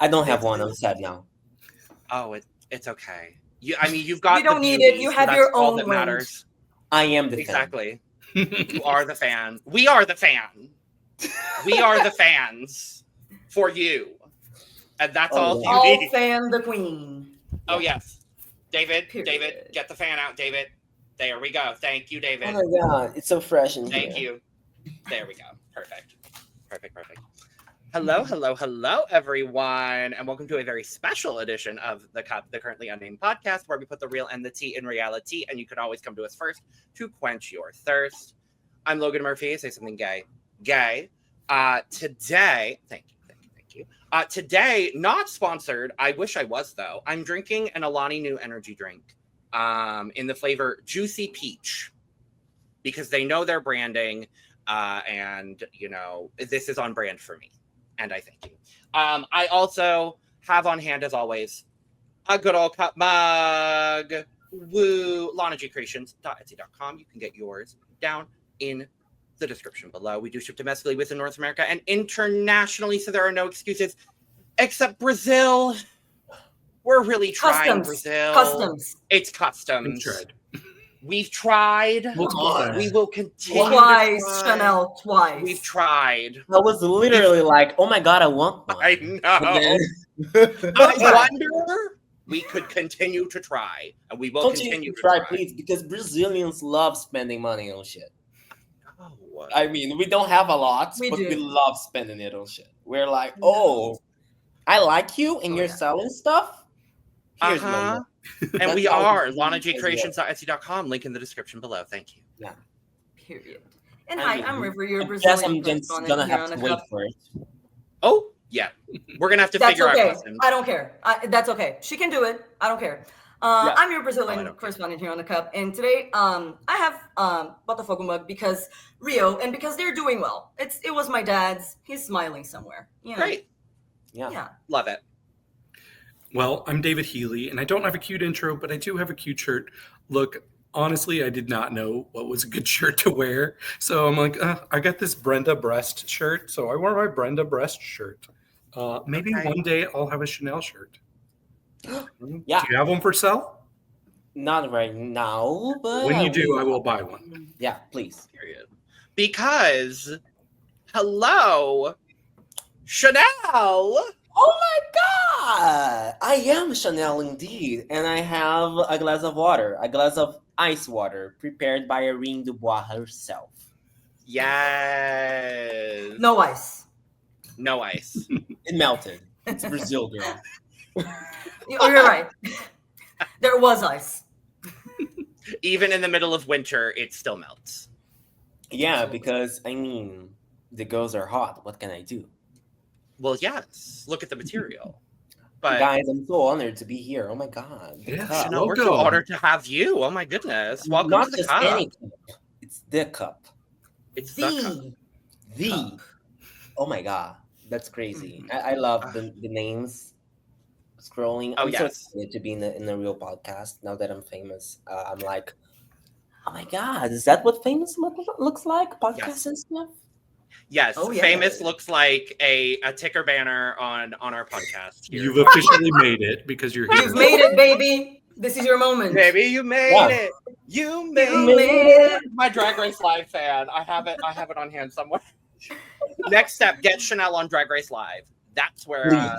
I don't have one. I'm sad now. Oh, it's okay. You've got. You don't the need beauties, it. You so have that's your all own that range. matters. I am the fan. Exactly. You are the fan. We are the fan. We are the fans for you, and that's all you All need. fan the queen. Oh yes, David. Period. David, get the fan out, David. There we go. Thank you, David. Oh my god, it's so fresh in here. Thank you. There we go. Perfect. Hello, everyone, and welcome to a very special edition of the Currently Unnamed Podcast, where we put the real and the tea in reality, and you can always come to us first to quench your thirst. I'm Logan Murphy. Say something gay. Today, thank you. Today, not sponsored. I wish I was, though. I'm drinking an Alani Nu energy drink in the flavor Juicy Peach, because they know their branding, and, this is on brand for me. And I thank you. I also have on hand, as always, a good old cup mug. Woo! LanaGCreations.etsy.com. You can get yours down in the description below. We do ship domestically within North America and internationally, so there are no excuses except Brazil. We're really trying Brazil. Customs. It's customs. We've tried. We will continue. Twice, Chanel, twice. We've tried. I was literally like, oh my god, I want one. I know. I wonder we could continue to try, and we will continue to try, please, because Brazilians love spending money on shit. Oh, I mean, we don't have a lot, but we love spending it on shit. We're like, oh, I like you, and you're selling stuff. Here's my and we are LanaGCreations.etsy.com. Link in the description below. Thank you. Yeah. Period. And I'm River, your Brazilian. I'm just gonna have to wait for it. Oh, yeah. We're gonna have to figure out customs. I don't care. That's okay. She can do it. I don't care. I'm your Brazilian correspondent here on the cup, and today I have Botafogo mug because Rio, and because they're doing well. It was my dad's. He's smiling somewhere. Great. Yeah. Love it. Well, I'm David Healy, and I don't have a cute intro, but I do have a cute shirt. Look, honestly, I did not know what was a good shirt to wear. So I'm like, I got this Brenda Breast shirt. So I wore my Brenda Breast shirt. Maybe one day I'll have a Chanel shirt. Yeah. Do you have one for sale? Not right now, but when you do, I will buy one. Yeah, please. Period. Because, hello, Chanel. Oh my god! I am Chanel indeed, and I have a glass of water, a glass of ice water, prepared by Irene Dubois herself. Yes. No ice. No ice. It melted. It's Brazil, girl. You're right. There was ice. Even in the middle of winter, it still melts. Yeah, because, I mean, the girls are hot. What can I do? Well, yes. Look at the material. But guys, I'm so honored to be here. Oh my god. Yeah, we're so honored to have you. Oh my goodness. Welcome Not to the just cup. any cup. It's the cup. It's the cup. The. Oh my god. That's crazy. I love the names. Scrolling. I'm so excited to be in the real podcast now that I'm famous. I'm like, oh my god, is that what famous looks like? Podcasts and stuff? Yes, famous looks like a ticker banner on our podcast here. You've officially made it because you're here. You've made it, baby. This is your moment. Baby, you made it. You made it. My Drag Race Live fan. I have it on hand somewhere. Next step, get Chanel on Drag Race Live. That's where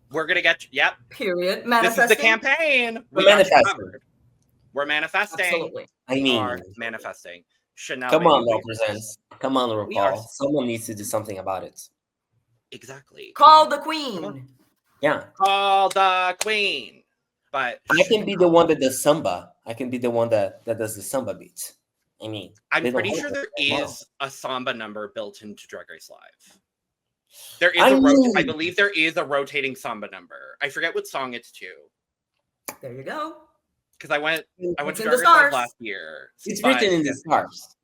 we're gonna get. Yep. Period. This is the campaign. We're manifesting. We're manifesting. Absolutely. I mean, are manifesting. Chanel. Come on, represents. Come on, RuPaul. Someone needs to do something about it. Exactly. Call the queen. Yeah. Call the queen. But I can be the one that does samba. I can be the one that does the samba beat. I mean, I'm pretty sure there is a samba number built into Drag Race Live. There is I believe there is a rotating samba number. I forget what song it's to. There you go. Because I went to in Drag Race Live last year. It's written in the stars.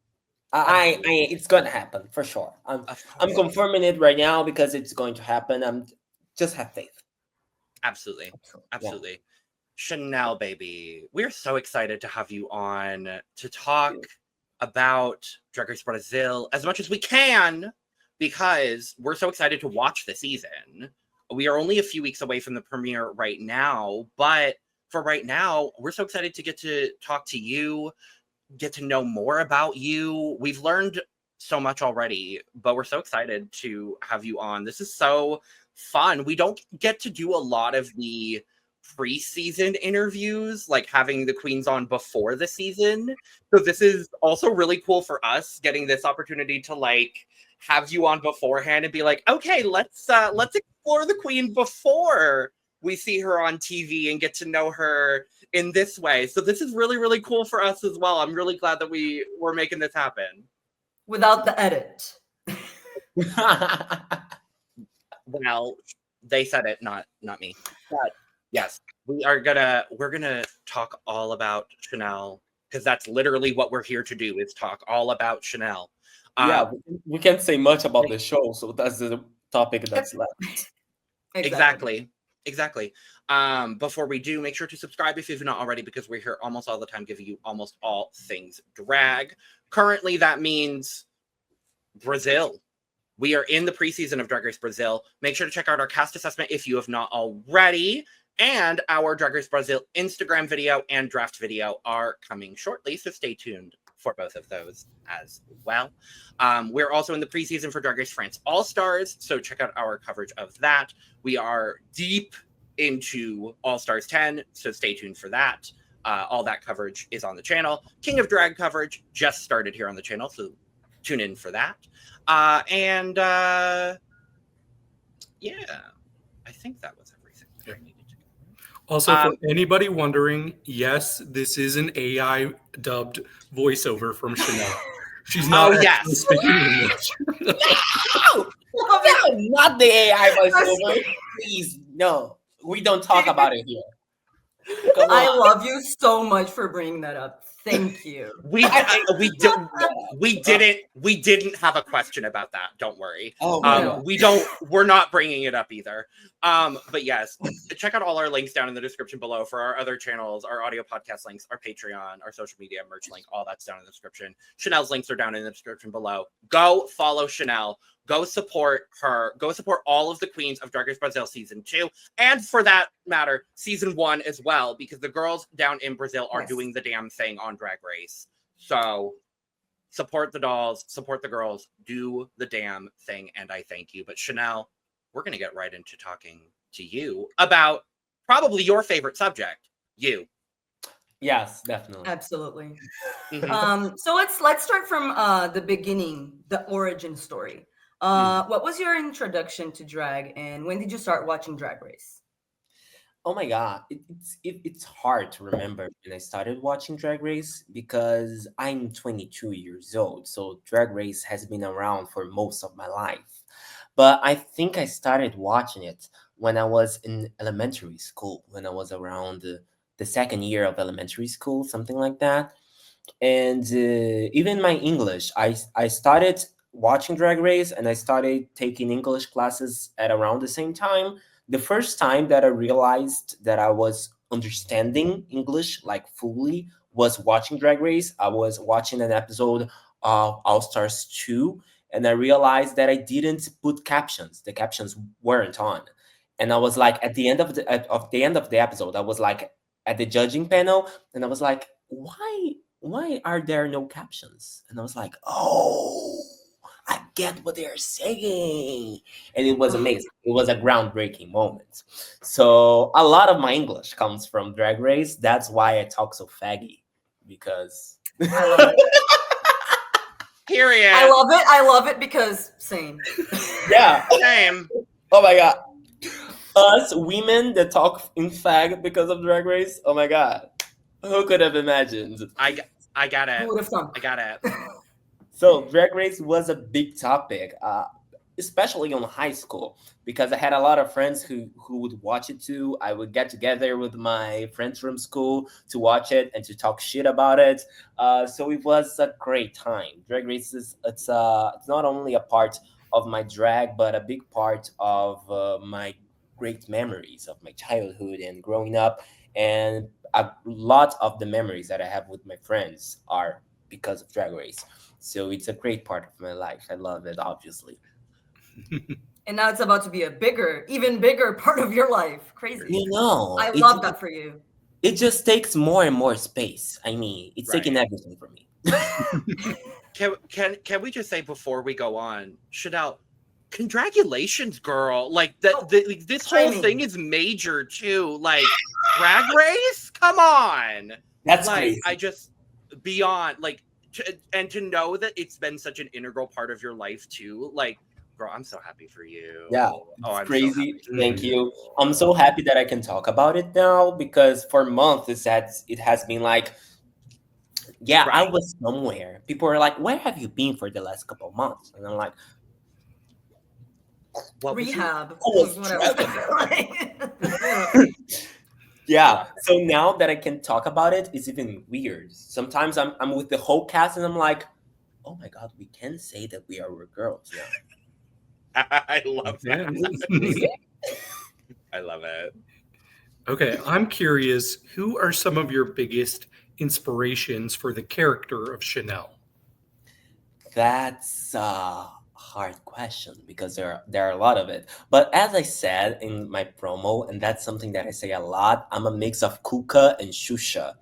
It's gonna happen for sure. I'm confirming it right now because it's going to happen. Just have faith. Absolutely. Yeah. Chanel, baby, we're so excited to have you on to talk about Drag Race Brasil as much as we can, because we're so excited to watch the season. we are only a few weeks away from the premiere right now, but for right now, we're so excited to get to talk to you, get to know more about you. We've learned so much already, but we're so excited to have you on. This is so fun. We don't get to do a lot of the pre-season interviews, like having the queens on before the season. So this is also really cool for us, getting this opportunity to like have you on beforehand and be like, okay, let's explore the queen before we see her on TV and get to know her in this way. So this is really, really cool for us as well. I'm really glad that we're making this happen. Without the edit. Well, they said it, not me. But yes, we're gonna talk all about Chanel, because that's literally what we're here to do, is talk all about Chanel. Yeah, we can't say much about the show, so that's the topic that's left. Exactly. Before we do, make sure to subscribe if you've not already, because we're here almost all the time giving you almost all things drag. Currently, that means Brazil. We are in the preseason of Drag Race Brasil. Make sure to check out our cast assessment if you have not already. And our Drag Race Brasil Instagram video and draft video are coming shortly, so stay tuned for both of those as well. We're also in the preseason for Drag Race France All-Stars, so check out our coverage of that. We are deep into All-Stars 10, so stay tuned for that. All that coverage is on the channel. King of Drag coverage just started here on the channel, so tune in for that. Yeah, I think that was everything that I needed to go. Also, for anybody wondering, yes, this is an AI dubbed voiceover from Chanel. She's not speaking English. No, not the AI voiceover. Please, no. We don't talk about it here. I love you so much for bringing that up. Thank you. We didn't have a question about that. Don't worry. We're not bringing it up either. But yes, check out all our links down in the description below for our other channels, our audio podcast links, our Patreon, our social media merch link. All that's down in the description. Chanel's links are down in the description below. Go follow Chanel. Go support her. Go support all of the queens of Drag Race Brasil season 2, and for that matter, season 1 as well, because the girls down in Brazil are doing the damn thing on Drag Race. So support the dolls, support the girls, do the damn thing, and I thank you. But Chanel, we're going to get right into talking to you about probably your favorite subject, you. Yes, definitely. Absolutely. So let's start from the beginning, the origin story. What was your introduction to drag, and when did you start watching Drag Race? Oh my God, it's hard to remember when I started watching Drag Race, because I'm 22 years old, so Drag Race has been around for most of my life. But I think I started watching it when I was in elementary school, when I was around the second year of elementary school, something like that. And even my English, I started watching Drag Race and I started taking English classes at around the same time. The first time that I realized that I was understanding English like fully was watching Drag Race. I was watching an episode of All Stars 2, and I realized that I didn't put captions. The captions weren't on. And I was like, at the end of the episode, I was like at the judging panel, and I was like, why are there no captions? And I was like, oh, I get what they're saying. And it was amazing. It was a groundbreaking moment. So a lot of my English comes from Drag Race. That's why I talk so faggy, because I love it. Period. I love it because same. Yeah. Same. Oh my God. Us women that talk in fag because of Drag Race. Oh my God. Who could have imagined? I got it. Who would have thunk? I got it. So Drag Race was a big topic, especially in high school, because I had a lot of friends who would watch it too. I would get together with my friends from school to watch it and to talk shit about it. So it was a great time. Drag Race it's not only a part of my drag, but a big part of my great memories of my childhood and growing up. And a lot of the memories that I have with my friends are because of Drag Race. So it's a great part of my life. I love it, obviously. and now it's about to be a even bigger part of your life. Crazy. You know, I love that for you. It just takes more and more space. I mean, it's taking everything from me. Can we just say before we go on, Chanel, congratulations, girl. Like this whole thing is major too. Like Drag Race? Come on. That's like crazy. I just beyond like and to know that it's been such an integral part of your life too. Like, girl, I'm so happy for you. Yeah, it's crazy. So Thank you. I'm so happy that I can talk about it now because for months it has been like, yeah, I was somewhere. People are like, where have you been for the last couple of months? And I'm like, rehab. Yeah. So now that I can talk about it, it's even weird. Sometimes I'm with the whole cast and I'm like, oh my God, we can say that we are girls now. I love that. I love it. Okay, I'm curious, who are some of your biggest inspirations for the character of Chanel? That's a hard question because there are a lot of it. But as I said in my promo, and that's something that I say a lot, I'm a mix of Kuka and Shusha.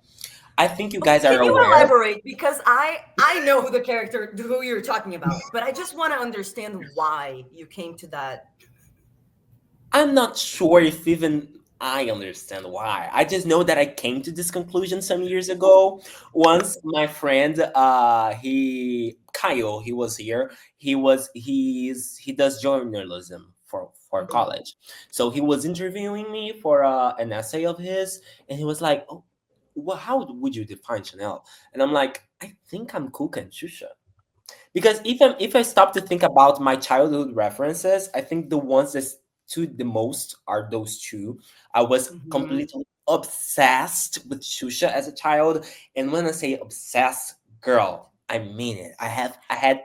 I think you guys are aware. Can you elaborate? Because I know who you're talking about, but I just want to understand why you came to that. I'm not sure if even I understand why. I just know that I came to this conclusion some years ago. Once my friend, Kyle, he was here. He does journalism for college. So he was interviewing me for an essay of his, and he was like, "Oh, well, how would you define Chanel?" And I'm like, I think I'm Kuka and Shusha. Because even if I stop to think about my childhood references, I think the ones that stood the most are those two. I was completely obsessed with Shusha as a child. And when I say obsessed, girl, I mean it. I had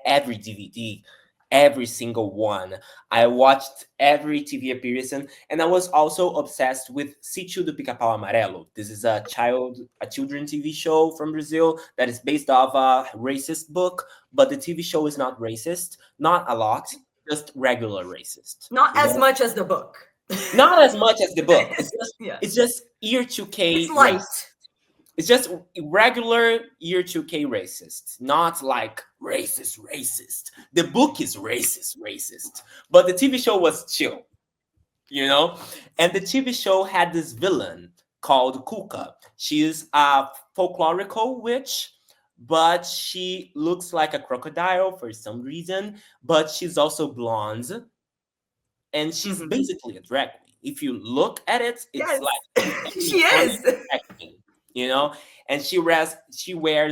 every DVD, every single one. I watched every TV appearance, and I was also obsessed with Sítio do Pica-Pau Amarelo. This is a children TV show from Brazil that is based off a racist book, but the TV show is not racist, not a lot, just regular racist. Not as much as the book. Not as much as the book. It's just year 2K. It's light. Racist. It's just regular year 2K racist, not like racist. The book is racist, but the TV show was chill, you know? And the TV show had this villain called Kuka. She is a folklorical witch, but she looks like a crocodile for some reason, but she's also blonde. And she's basically a drag queen. If you look at it, it's like she is. You know, and she wears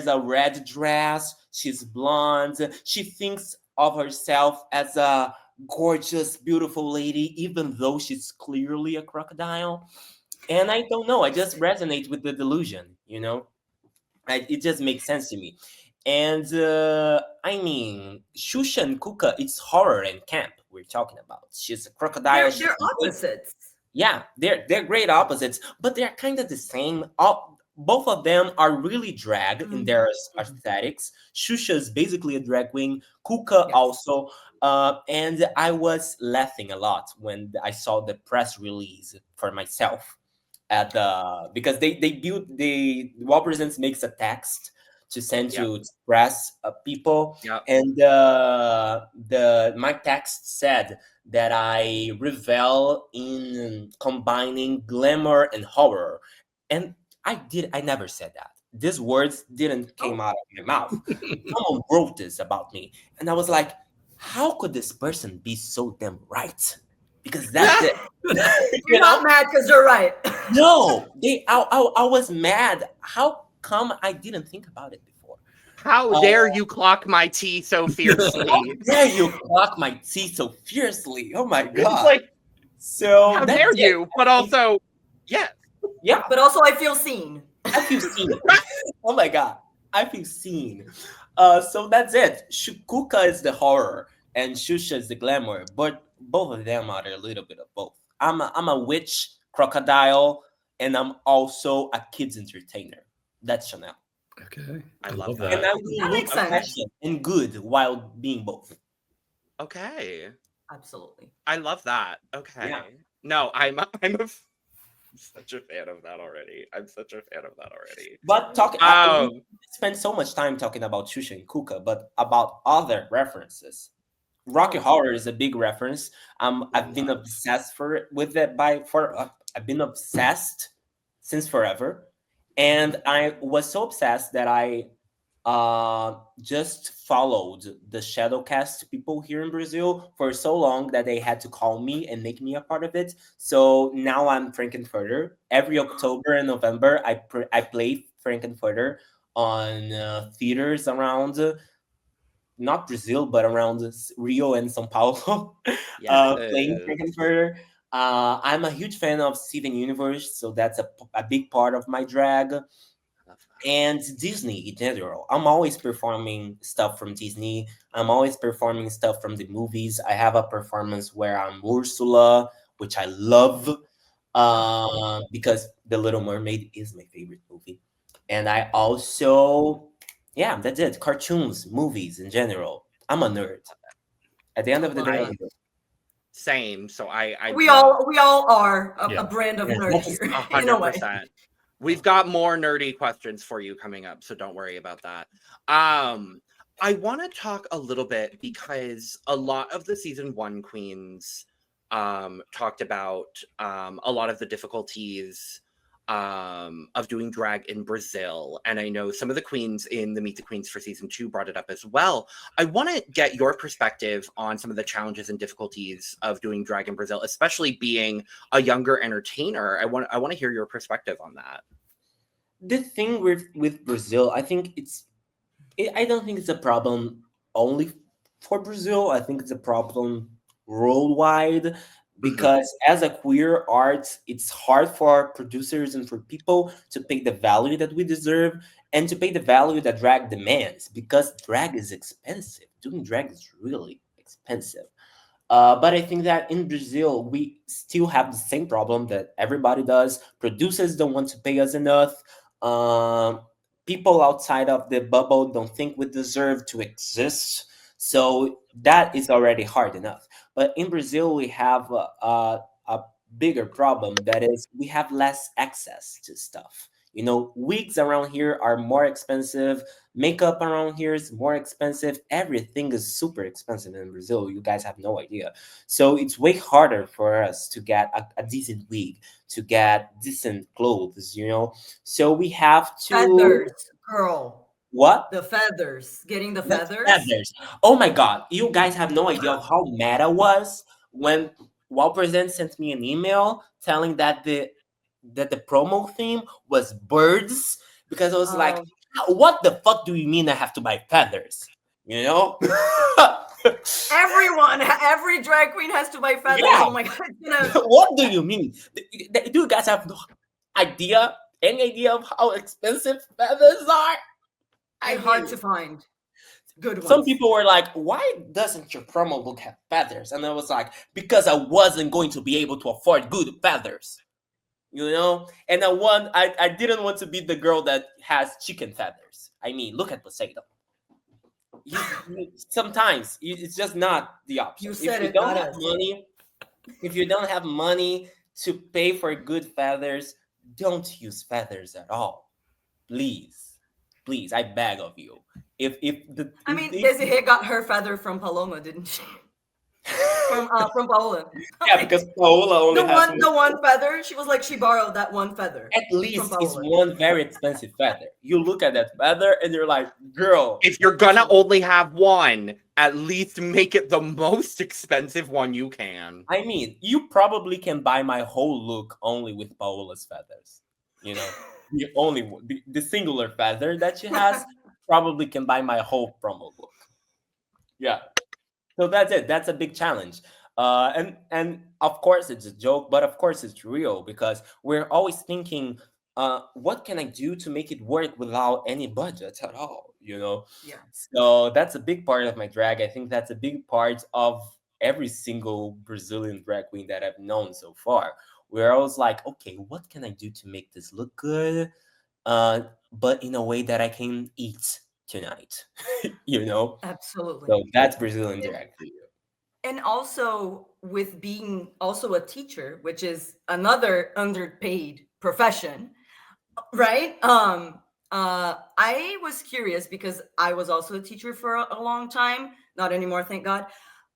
a red dress. She's blonde. She thinks of herself as a gorgeous, beautiful lady, even though she's clearly a crocodile. And I don't know. I just resonate with the delusion. You know, it just makes sense to me. And I mean, Shusha and Kuka, it's horror and camp we're talking about. She's a crocodile. They're opposites. Yeah, they're great opposites, but they're kind of the same. Both of them are really drag in their aesthetics. Shusha is basically a drag queen. Kuka also. And I was laughing a lot when I saw the press release for myself because the Represents makes a text to send to press people, and my text said that I revel in combining glamour and horror, and I never said that. These words didn't came out of my mouth. Someone wrote this about me, and I was like, how could this person be so damn right? Because that's it. You're not mad because you're right. No, I was mad. How come I didn't think about it before? How dare you clock my tea so fiercely? How dare you clock my tea so fiercely? Oh my God. It's like, so how dare you? But also, yeah. But also, I feel seen. I feel seen. Oh my God. I feel seen. So that's it. Kuka is the horror and Shusha is the glamour, but both of them are a little bit of both. I'm a witch, crocodile, and I'm also a kids entertainer. That's Chanel. Okay, I love that. And I will look fashion and good while being both. Okay. Absolutely. I love that. Okay. Yeah. No, I'm such a fan of that already. I'm such a fan of that already. But we spend so much time talking about Shusha and Kuka, but about other references. Rocky Horror is a big reference. I've been obsessed with it I've been obsessed since forever, and I was so obsessed that I just followed the Shadowcast people here in Brazil for so long that they had to call me and make me a part of it. So now I'm Frankenfurter. Every October and November, I play Frankenfurter on theaters around not Brazil, but around Rio and São Paulo, playing Frankenfurter. I'm a huge fan of Steven Universe, so that's a big part of my drag. And Disney in general. I'm always performing stuff from Disney. I'm always performing stuff from the movies. I have a performance where I'm Ursula, which I love because The Little Mermaid is my favorite movie. And I also, yeah, that's it. Cartoons, movies in general. I'm a nerd. At the end of the day, same. So we all are a brand of nerd here. 100%. We've got more nerdy questions for you coming up, so don't worry about that. I want to talk a little bit because a lot of the season 1 queens talked about a lot of the difficulties of doing drag in Brazil. And I know some of the queens in the Meet the Queens for season 2 brought it up as well. I want to get your perspective on some of the challenges and difficulties of doing drag in Brazil, especially being a younger entertainer. I want to hear your perspective on that. The thing with Brazil, I think I don't think it's a problem only for Brazil. I think it's a problem worldwide because as a queer art, it's hard for producers and for people to pay the value that we deserve and to pay the value that drag demands because drag is expensive. Doing drag is really expensive. But I think that in Brazil, we still have the same problem that everybody does. Producers don't want to pay us enough. People outside of the bubble don't think we deserve to exist. So that is already hard enough. But in Brazil, we have a bigger problem. That is, we have less access to stuff. You know, wigs around here are more expensive. Makeup around here is more expensive. Everything is super expensive in Brazil. You guys have no idea. So it's way harder for us to get a decent wig, to get decent clothes, you know? So we have to... Feathers, girl. What? The feathers. Getting the feathers. Feathers. Oh my God. You guys have no idea of how mad I was when Wow Present sent me an email telling that the promo theme was birds because I was like, what the fuck do you mean I have to buy feathers? You know? Every drag queen has to buy feathers. Yeah. Oh my God. What do you mean? Do you guys have no idea, any idea of how expensive feathers are? And hard to find. Good ones. Some people were like, why doesn't your promo book have feathers? And I was like, because I wasn't going to be able to afford good feathers. You know, and I didn't want to be the girl that has chicken feathers. I mean, look at Poseidon. Sometimes it's just not the option. You said if you don't have money to pay for good feathers, don't use feathers at all. Please, I beg of you. Desiree got her feather from Paloma, didn't she? from Paola. Yeah, because Paola only has the one feather. She was like, she borrowed that one feather. At least it's one very expensive feather. You look at that feather and you're like, girl. If you're gonna only have one, at least make it the most expensive one you can. I mean, you probably can buy my whole look only with Paola's feathers. You know, the singular feather that she has probably can buy my whole promo look. Yeah. So that's it. That's a big challenge. And of course it's a joke, but of course it's real because we're always thinking, what can I do to make it work without any budget at all? You know? Yeah. So that's a big part of my drag. I think that's a big part of every single Brazilian drag queen that I've known so far. We're always like, okay, what can I do to make this look good? But in a way that I can eat tonight, you know? Absolutely. So that's Brazilian drag for you. And also with being also a teacher, which is another underpaid profession, right? I was curious because I was also a teacher for a long time, not anymore, thank God.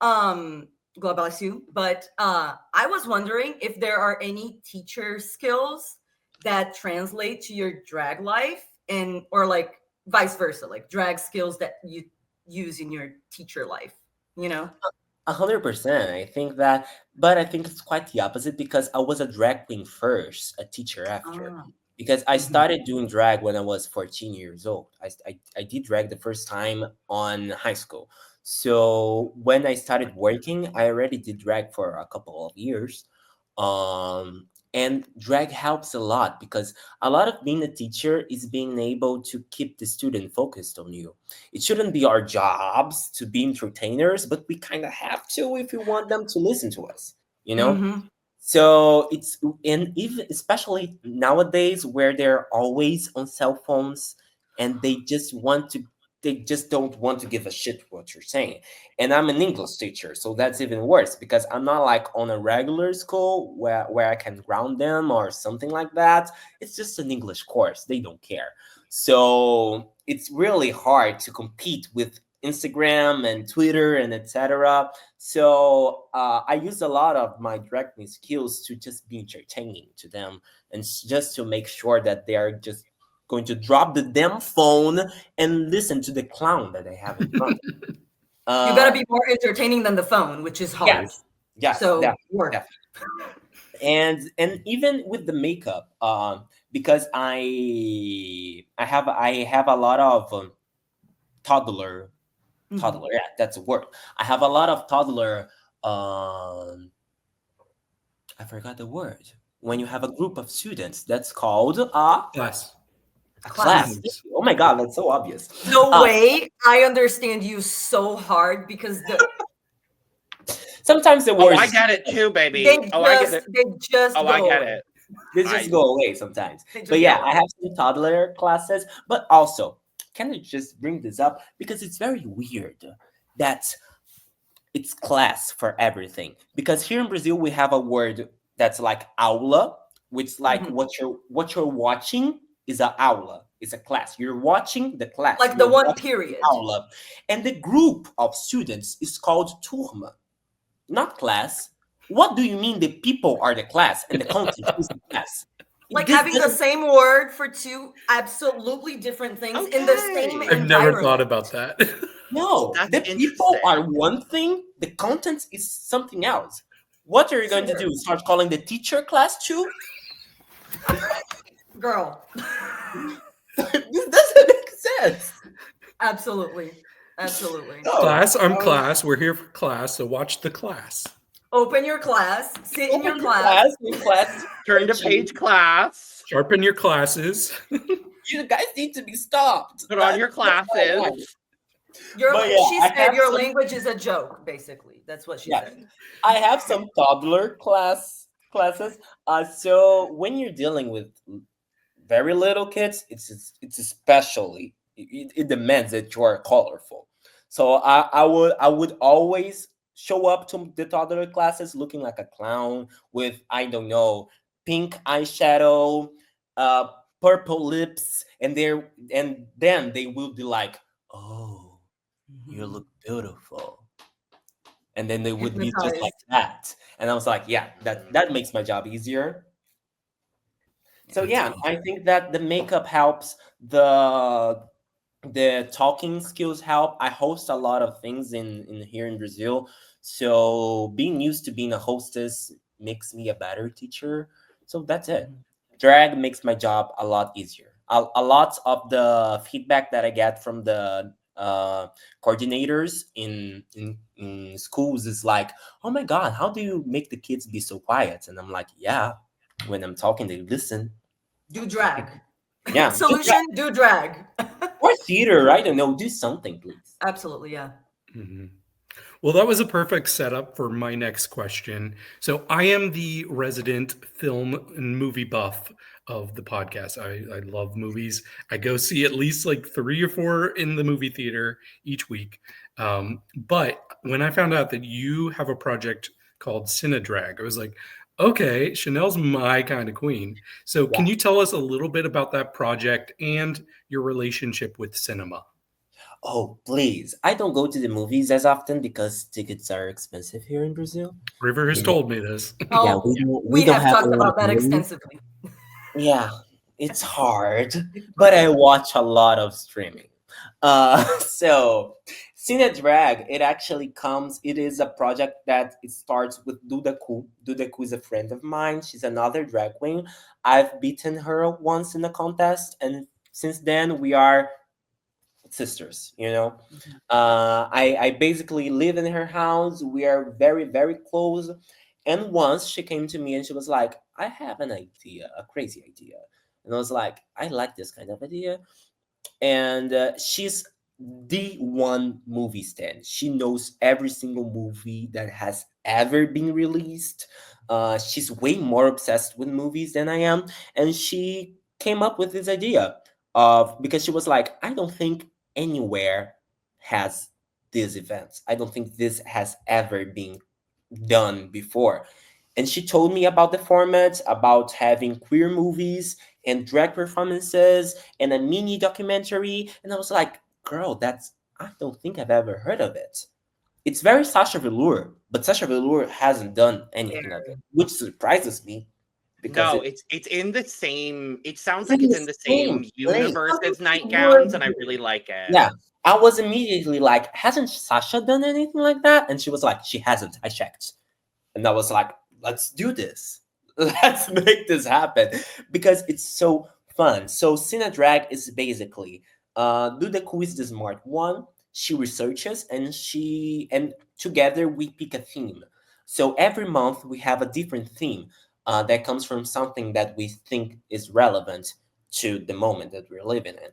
God bless you. But I was wondering if there are any teacher skills that translate to your drag life, and or like vice versa, like drag skills that you use in your teacher life, you know? 100%. I think that, but I think it's quite the opposite because I was a drag queen first, a teacher after. Ah. Because I started doing drag when I was 14 years old. I did drag the first time on high school. So when I started working, I already did drag for a couple of years. And drag helps a lot because a lot of being a teacher is being able to keep the student focused on you. It shouldn't be our jobs to be entertainers, but we kind of have to if we want them to listen to us, you know? Mm-hmm. So it's, and even especially nowadays where they're always on cell phones and they just don't want to give a shit what you're saying. And I'm an English teacher, so that's even worse because I'm not like on a regular school where I can ground them or something like that. It's just an English course. They don't care. So it's really hard to compete with Instagram and Twitter and etc. So I use a lot of my directing skills to just be entertaining to them and just to make sure that they are just going to drop the damn phone and listen to the clown that I have in front. You gotta be more entertaining than the phone, which is hard. Yes, so definitely. And even with the makeup, because I have a lot of toddler. Yeah, that's a word. I have a lot of toddler. I forgot the word. When you have a group of students, that's called a class. Class. Oh my God, that's so obvious. No way. I understand you so hard because sometimes the words. Oh, I get it too, baby. I get it. They just go away sometimes. But yeah, I have some toddler classes. But also, can I just bring this up because it's very weird that it's class for everything. Because here in Brazil we have a word that's like aula, which like what you're watching is a aula. It's a class. You're watching the class. Like the one period. Aula. And the group of students is called turma, not class. What do you mean the people are the class and the content is the class? Like having the same word for two absolutely different things in the same environment. I've never thought about that. No, the people are one thing. The content is something else. What are you going to do? Start calling the teacher class too? Girl. This doesn't make sense. Absolutely. No. Class, I'm class. We're here for class, so watch the class. Open your class. Sit in your class. Turn to page class. Sharpen your classes. You guys need to be stopped. Put on your classes. She said your language is a joke, basically. That's what she said. I have some toddler classes. So when you're dealing with very little kids, it's especially it demands that you are colorful. So I would always show up to the toddler classes looking like a clown with, I don't know, pink eyeshadow, purple lips, and then they will be like, "Oh, you look beautiful," and then they would be just like that. And I was like, "Yeah, that makes my job easier." So yeah, I think that the makeup helps, the talking skills help. I host a lot of things in here in Brazil, so being used to being a hostess makes me a better teacher. So that's it. Drag makes my job a lot easier. A lot of the feedback that I get from the coordinators in schools is like, "Oh my God, how do you make the kids be so quiet?" And I'm like, "Yeah, when I'm talking, they listen." Do drag. Yeah. Solution, do drag. Or theater, I don't know. Do something, please. Absolutely, yeah. Well, that was a perfect setup for my next question. So I am the resident film and movie buff of the podcast. I love movies. I go see at least like 3 or 4 in the movie theater each week. But when I found out that you have a project called Cena Drag, I was like, okay, Chanel's my kind of queen. So can you tell us a little bit about that project and your relationship with cinema? Oh, please. I don't go to the movies as often because tickets are expensive here in Brazil. River has Yeah, told me this. yeah, Oh, we we don't have have a talked lot of about that money. extensively. Yeah, it's hard, but I watch a lot of streaming. So Cine Drag, it actually comes, it is a project that it starts with Duda Ku. Duda Ku is a friend of mine. She's another drag queen. I've beaten her once in a contest, and since then we are sisters, you know. I basically live in her house. We are very, very close. And once she came to me and she was like, I have an idea, a crazy idea. And I was like, I like this kind of idea. And she's the one movie stand. She knows every single movie that has ever been released. She's way more obsessed with movies than I am. And she came up with this idea of, because she was like, I don't think anywhere has these events. I don't think this has ever been done before. And she told me about the format, about having queer movies and drag performances and a mini documentary. And I was like, girl, I don't think I've ever heard of it. It's very Sasha Velour, but Sasha Velour hasn't done anything of it, which surprises me because No, it's in the same. It sounds it's like in it's the in the same same place. universe How as does it work? Nightgowns, and I really like it. Yeah. I was immediately like, hasn't Sasha done anything like that? And she was like, she hasn't. I checked. And I was like, let's do this. Let's make this happen because it's so fun. So Cine Drag is basically do the quiz the smart one. She researches and together we pick a theme. So every month we have a different theme that comes from something that we think is relevant to the moment that we're living in.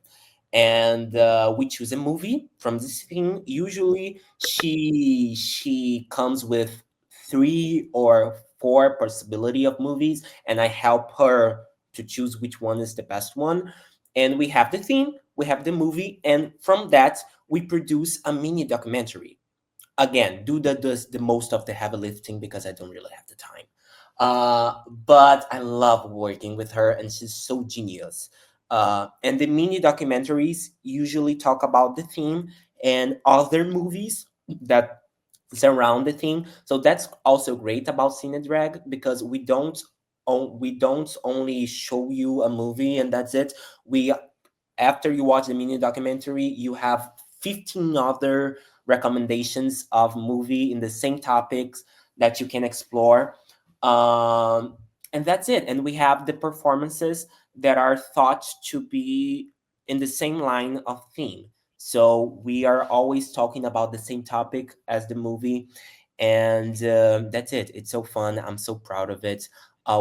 And we choose a movie from this theme. Usually she comes with 3 or 4 possibility of movies, and I help her to choose which one is the best one. And we have the theme, we have the movie, and from that we produce a mini documentary. Again, Duda does the most of the heavy lifting because I don't really have the time. But I love working with her, and she's so genius. And the mini documentaries usually talk about the theme and other movies that surround the theme. So that's also great about Cine Drag because we don't only show you a movie and that's it. We After you watch the mini documentary, you have 15 other recommendations of movie in the same topics that you can explore. Um, and that's it. And we have the performances that are thought to be in the same line of theme. So we are always talking about the same topic as the movie. And that's it. It's so fun. I'm so proud of it.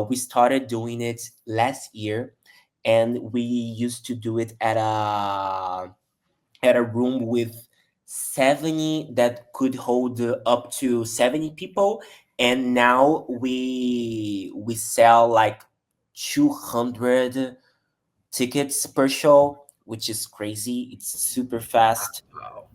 We started doing it last year, and we used to do it at a room with 70 that could hold up to 70 people, and now we sell like 200 tickets per show, which is crazy. It's super fast.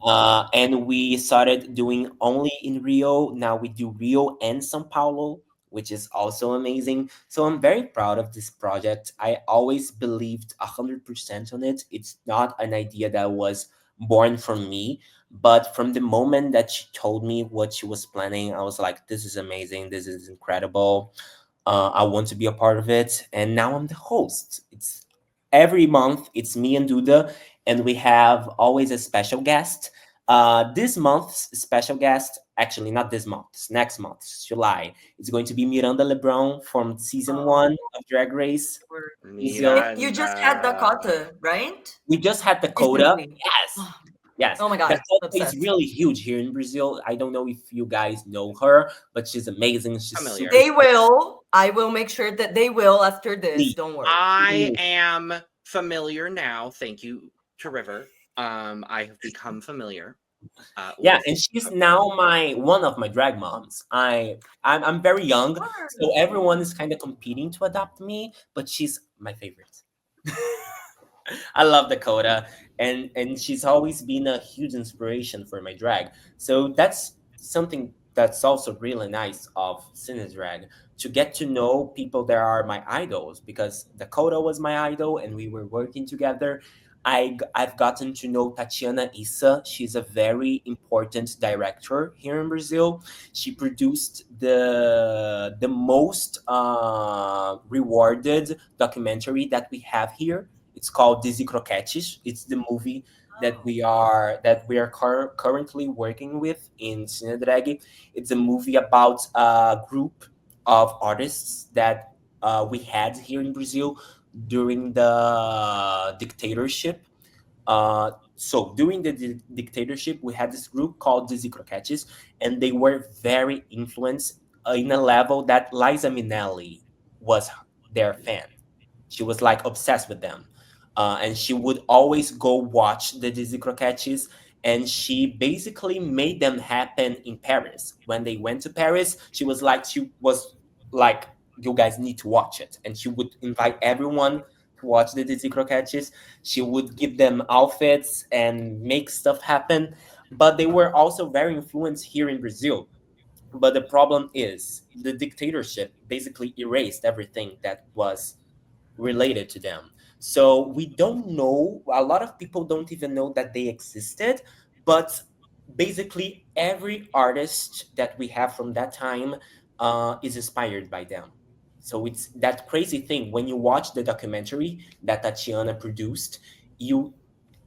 And we started doing only in Rio. Now we do Rio and Sao Paulo, which is also amazing. So I'm very proud of this project. I always believed 100% on it. It's not an idea that was born from me, but from the moment that she told me what she was planning, I was like, this is amazing. This is incredible. I want to be a part of it. And now I'm the host. It's every month, it's me and Duda, and we have always a special guest. This month's special guest, actually not this month, it's next month, July, it's going to be Miranda Lebrun from season 1 of Drag Race Brazil. You just had Dakota, right? We just had Dakota. Recently. Yes. Yes. Oh my god, Dakota is obsessed. really huge here in Brazil. I don't know if you guys know her, but she's amazing. She's Familiar. They will. I will make sure that they will after this. Don't worry. I am familiar now. Thank you to River. I have become familiar. Yeah, and she's now one of my drag moms. I'm very young, so everyone is kind of competing to adopt me, but she's my favorite. I love Dakota, and she's always been a huge inspiration for my drag. So that's something that's also really nice of Cena Drag, to get to know people that are my idols, because Dakota was my idol and we were working together. I've gotten to know Tatiana Issa. She's a very important director here in Brazil. She produced the most rewarded documentary that we have here. It's called Dizzy Croquetes. It's the movie that we are currently working with in Cine Drag. It's a movie about a group of artists that we had here in Brazil during the dictatorship. So during the dictatorship, we had this group called Dizzy Croquetes, and they were very influenced in a level that Liza Minnelli was their fan. She was like obsessed with them. And she would always go watch the Dizzy Croquettes, and she basically made them happen in Paris. When they went to Paris, she was like, you guys need to watch it. And she would invite everyone to watch the Dizzy Croquettes. She would give them outfits and make stuff happen. But they were also very influenced here in Brazil. But the problem is the dictatorship basically erased everything that was related to them. So we don't know, a lot of people don't even know that they existed, but basically every artist that we have from that time is inspired by them. So it's that crazy thing when you watch the documentary that Tatiana produced, you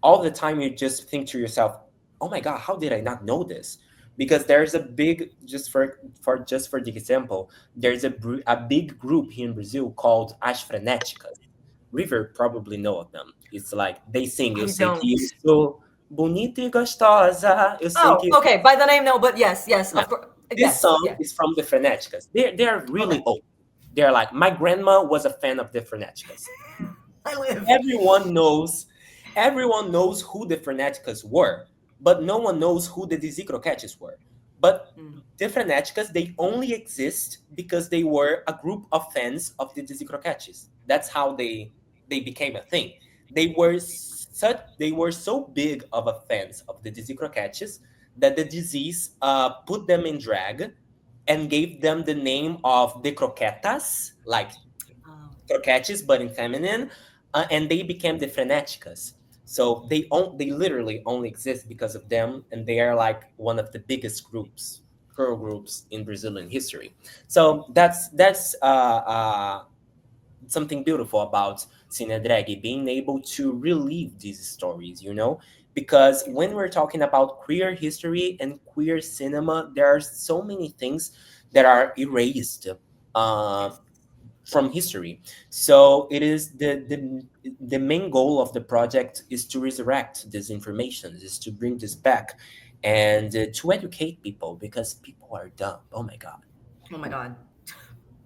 all the time you just think to yourself, "Oh my God, how did I not know this?" Because there's a big, just for the example, there's a big group here in Brazil called As Frenéticas. River probably know of them. It's like they sing, eu I sei don't. que eu sou bonita e gostosa, eu sei Oh, que... okay. By the name, no, but yes, yes, Yeah. of course. This Yes, song yes. is from the Frenéticas. They're really Okay. old. They're like, my grandma was a fan of the Frenéticas. I live. Everyone knows who the Frenéticas were, but no one knows who the Dizzy Croquettes were. But the Frenéticas, they only exist because they were a group of fans of the Dizzy Croquettes. That's how they became a thing. They were so big of a fans of the Dizzy Croquettes that the disease put them in drag and gave them the name of the Croquetas, like Oh. croquetes, but in feminine, and they became the Frenéticas. So they literally only exist because of them, and they are like one of the biggest girl groups in Brazilian history. So that's something beautiful about Cine Drag, being able to relive these stories, because when we're talking about queer history and queer cinema, there are so many things that are erased uh, from history. So it is the main goal of the project is to resurrect this information, is to bring this back, and to educate people, because people are dumb. Oh my God. Oh my God.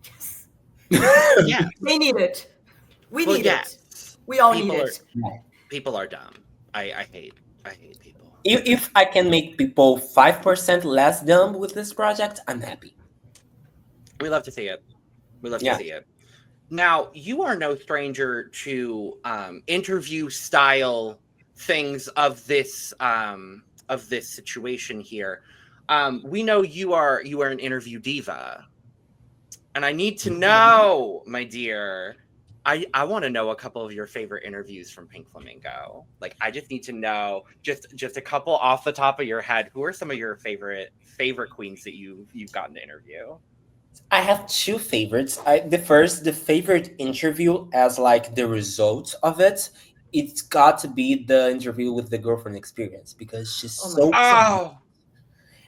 Yes. Yeah. They need it. We Well, need yes. it. We all People need are it. people are dumb. I hate people. If I can make people 5% less dumb with this project, I'm happy. We love to see it. We love to Yeah. see it. Now, you are no stranger to interview style things of this situation here. We know you are an interview diva, and I need to know, my dear. I want to know a couple of your favorite interviews from Pink Flamingo. Like, I just need to know just a couple off the top of your head. Who are some of your favorite queens that you've gotten to interview? I have two favorites. The favorite interview as like the result of it, it's got to be the interview with the girlfriend experience, because she's Oh my so Oh,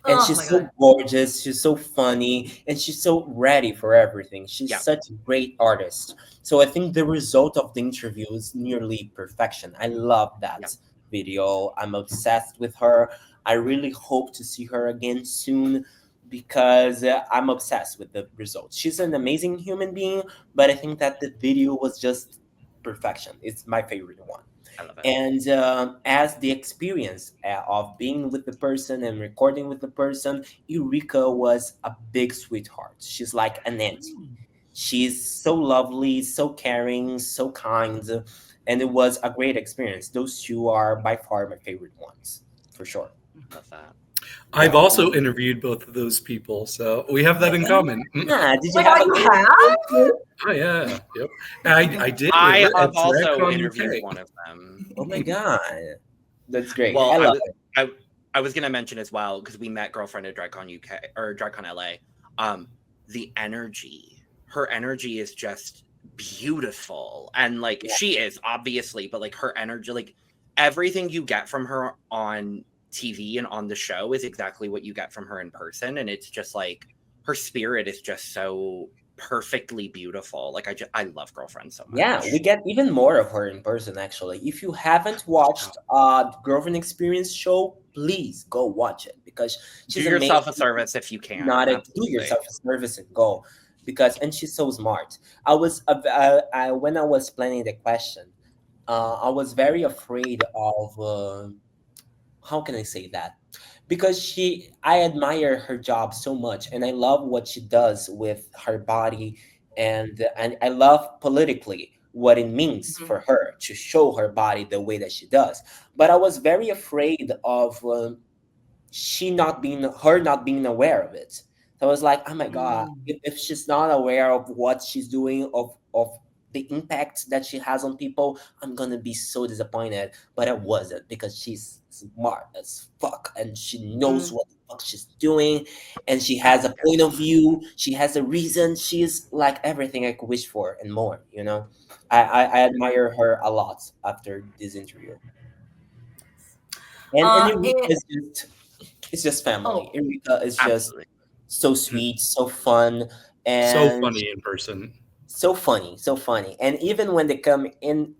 and Oh my she's so God. gorgeous, she's so funny, and she's so ready for everything. She's yeah. such a great artist. So I think the result of the interview is nearly perfection. I love that Yeah. video. I'm obsessed with her. I really hope to see her again soon, because I'm obsessed with the results. She's an amazing human being, but I think that the video was just perfection. It's my favorite one. I love it. And as the experience of being with the person and recording with the person, Eureka was a big sweetheart. She's like an auntie. She's so lovely, so caring, so kind, and it was a great experience. Those two are by far my favorite ones, for sure. Love that. I've also interviewed both of those people, so we have that in common. Did you have a you have? Oh yeah, yep. I did. I At have also DragCon interviewed UK. one of them. Oh my god, that's great. Well, I love it. I was gonna mention as well because we met girlfriend at DragCon UK or DragCon LA. The energy, her energy is just beautiful, and like she is obviously, but like her energy, like everything you get from her on TV and on the show is exactly what you get from her in person, and it's just like her spirit is just so perfectly beautiful. Like I love girlfriend so much. Yeah, we get even more of her in person actually. If you haven't watched Girlfriend Experience show, please go watch it because she's do yourself a service if you can. Not do yourself a service and go because and she's so smart. I was when I was planning the question, I was very afraid of how can I say that? Because I admire her job so much and I love what she does with her body and I love politically what it means for her to show her body the way that she does. But I was very afraid of her not being aware of it. So I was like, oh my god, if she's not aware of what she's doing, of the impact that she has on people, I'm gonna be so disappointed. But I wasn't because she's smart as fuck and she knows what the fuck she's doing and she has a point of view, she has a reason, she's like everything I could wish for and more, you know. I admire her a lot after this interview. And it's just family. Eureka is just so sweet, so fun, and so funny in person. So funny. And even when they come in,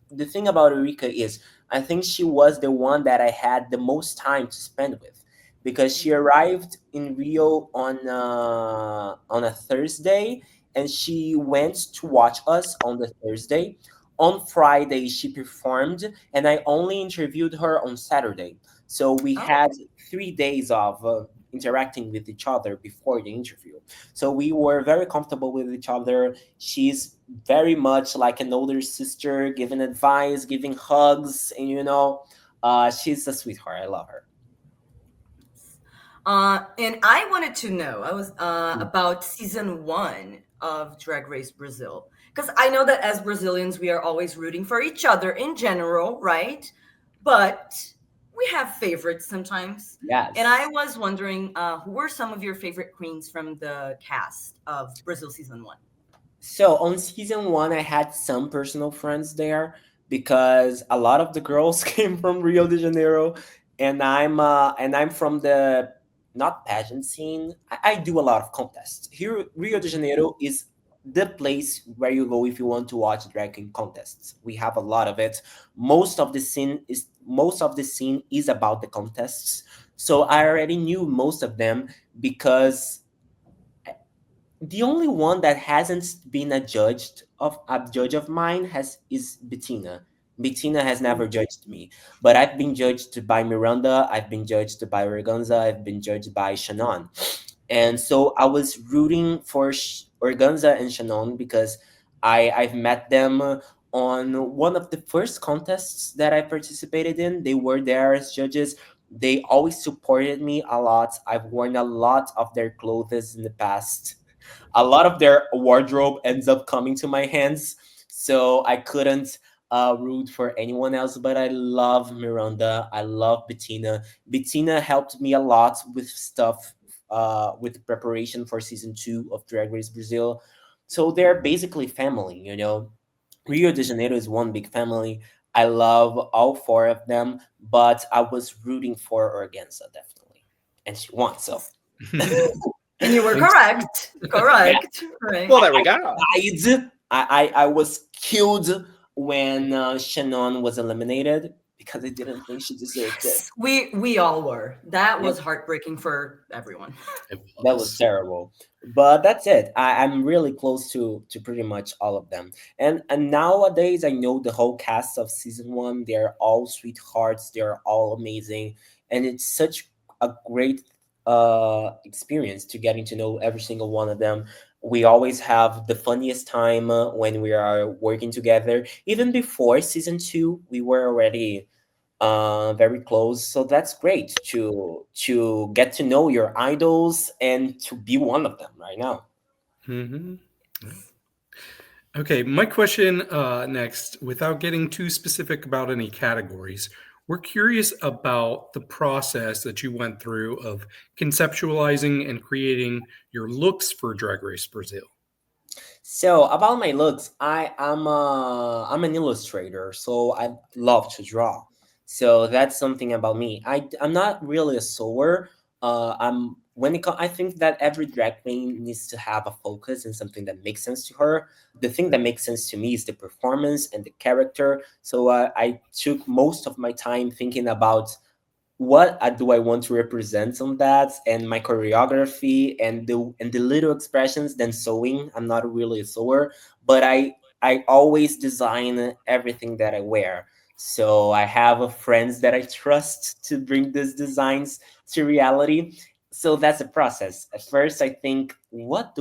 the thing about Eureka is, I think she was the one that I had the most time to spend with, because she arrived in Rio on a Thursday, and she went to watch us on the Thursday. On Friday, she performed, and I only interviewed her on Saturday. So we had 3 days of interacting with each other before the interview. So we were very comfortable with each other. She's very much like an older sister, giving advice, giving hugs, and she's a sweetheart. I love her. And I wanted to know, about season 1 of Drag Race Brazil. Because I know that as Brazilians, we are always rooting for each other in general, right? But we have favorites sometimes. Yes. And I was wondering, who were some of your favorite queens from the cast of Brazil season 1? So on season 1, I had some personal friends there because a lot of the girls came from Rio de Janeiro, and I'm from the not pageant scene. I do a lot of contests. Here, Rio de Janeiro is the place where you go if you want to watch drag contests. We have a lot of it. Most of the scene is about the contests. So I already knew most of them because the only one that hasn't been a judge of mine is Bettina. Bettina has never judged me, but I've been judged by Miranda, I've been judged by Organza, I've been judged by Shannon. And so I was rooting for Organza and Shannon because I've met them on one of the first contests that I participated in. They were there as judges. They always supported me a lot. I've worn a lot of their clothes in the past. A lot of their wardrobe ends up coming to my hands, so I couldn't root for anyone else. But I love Miranda. I love Bettina. Bettina helped me a lot with stuff, with preparation for season 2 of Drag Race Brazil. So they're basically family, Rio de Janeiro is one big family. I love all 4 of them, but I was rooting for Organza definitely, and she won. So. And you were correct. Correct. Yeah. Right. Well, there we go. I was killed when Shannon was eliminated because I didn't think she deserved it. We all were. That was heartbreaking for everyone. That was terrible. But that's it. I'm really close to pretty much all of them. And nowadays I know the whole cast of season 1. They're all sweethearts. They're all amazing. And it's such a great experience to getting to know every single one of them. We always have the funniest time when we are working together. Even before season 2, we were already very close. So that's great to get to know your idols and to be one of them right now. Mm-hmm. Okay, my question next, without getting too specific about any categories, we're curious about the process that you went through of conceptualizing and creating your looks for Drag Race Brazil. So about my looks, I'm an illustrator, so I love to draw. So that's something about me. I'm not really a sewer. I'm when it I think that every drag queen needs to have a focus and something that makes sense to her. The thing that makes sense to me is the performance and the character. So I took most of my time thinking about what do I want to represent on that, and my choreography and the little expressions than sewing. I'm not really a sewer, but I always design everything that I wear. So I have friends that I trust to bring these designs to reality. So that's a process. At first, I think, what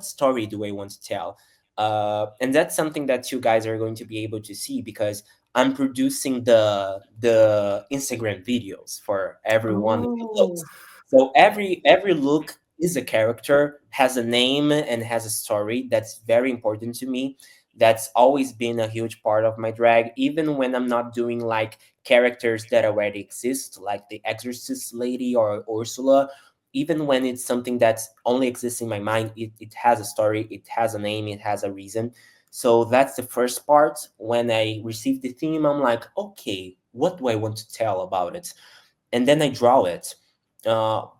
story do I want to tell? And that's something that you guys are going to be able to see because I'm producing the Instagram videos for every one of the looks. Oh. So every look is a character, has a name, and has a story. That's very important to me. That's always been a huge part of my drag, even when I'm not doing like characters that already exist, like the Exorcist lady or Ursula. Even when it's something that only exists in my mind, it has a story, it has a name, it has a reason. So that's the first part. When I receive the theme, I'm like, okay, what do I want to tell about it? And then I draw it.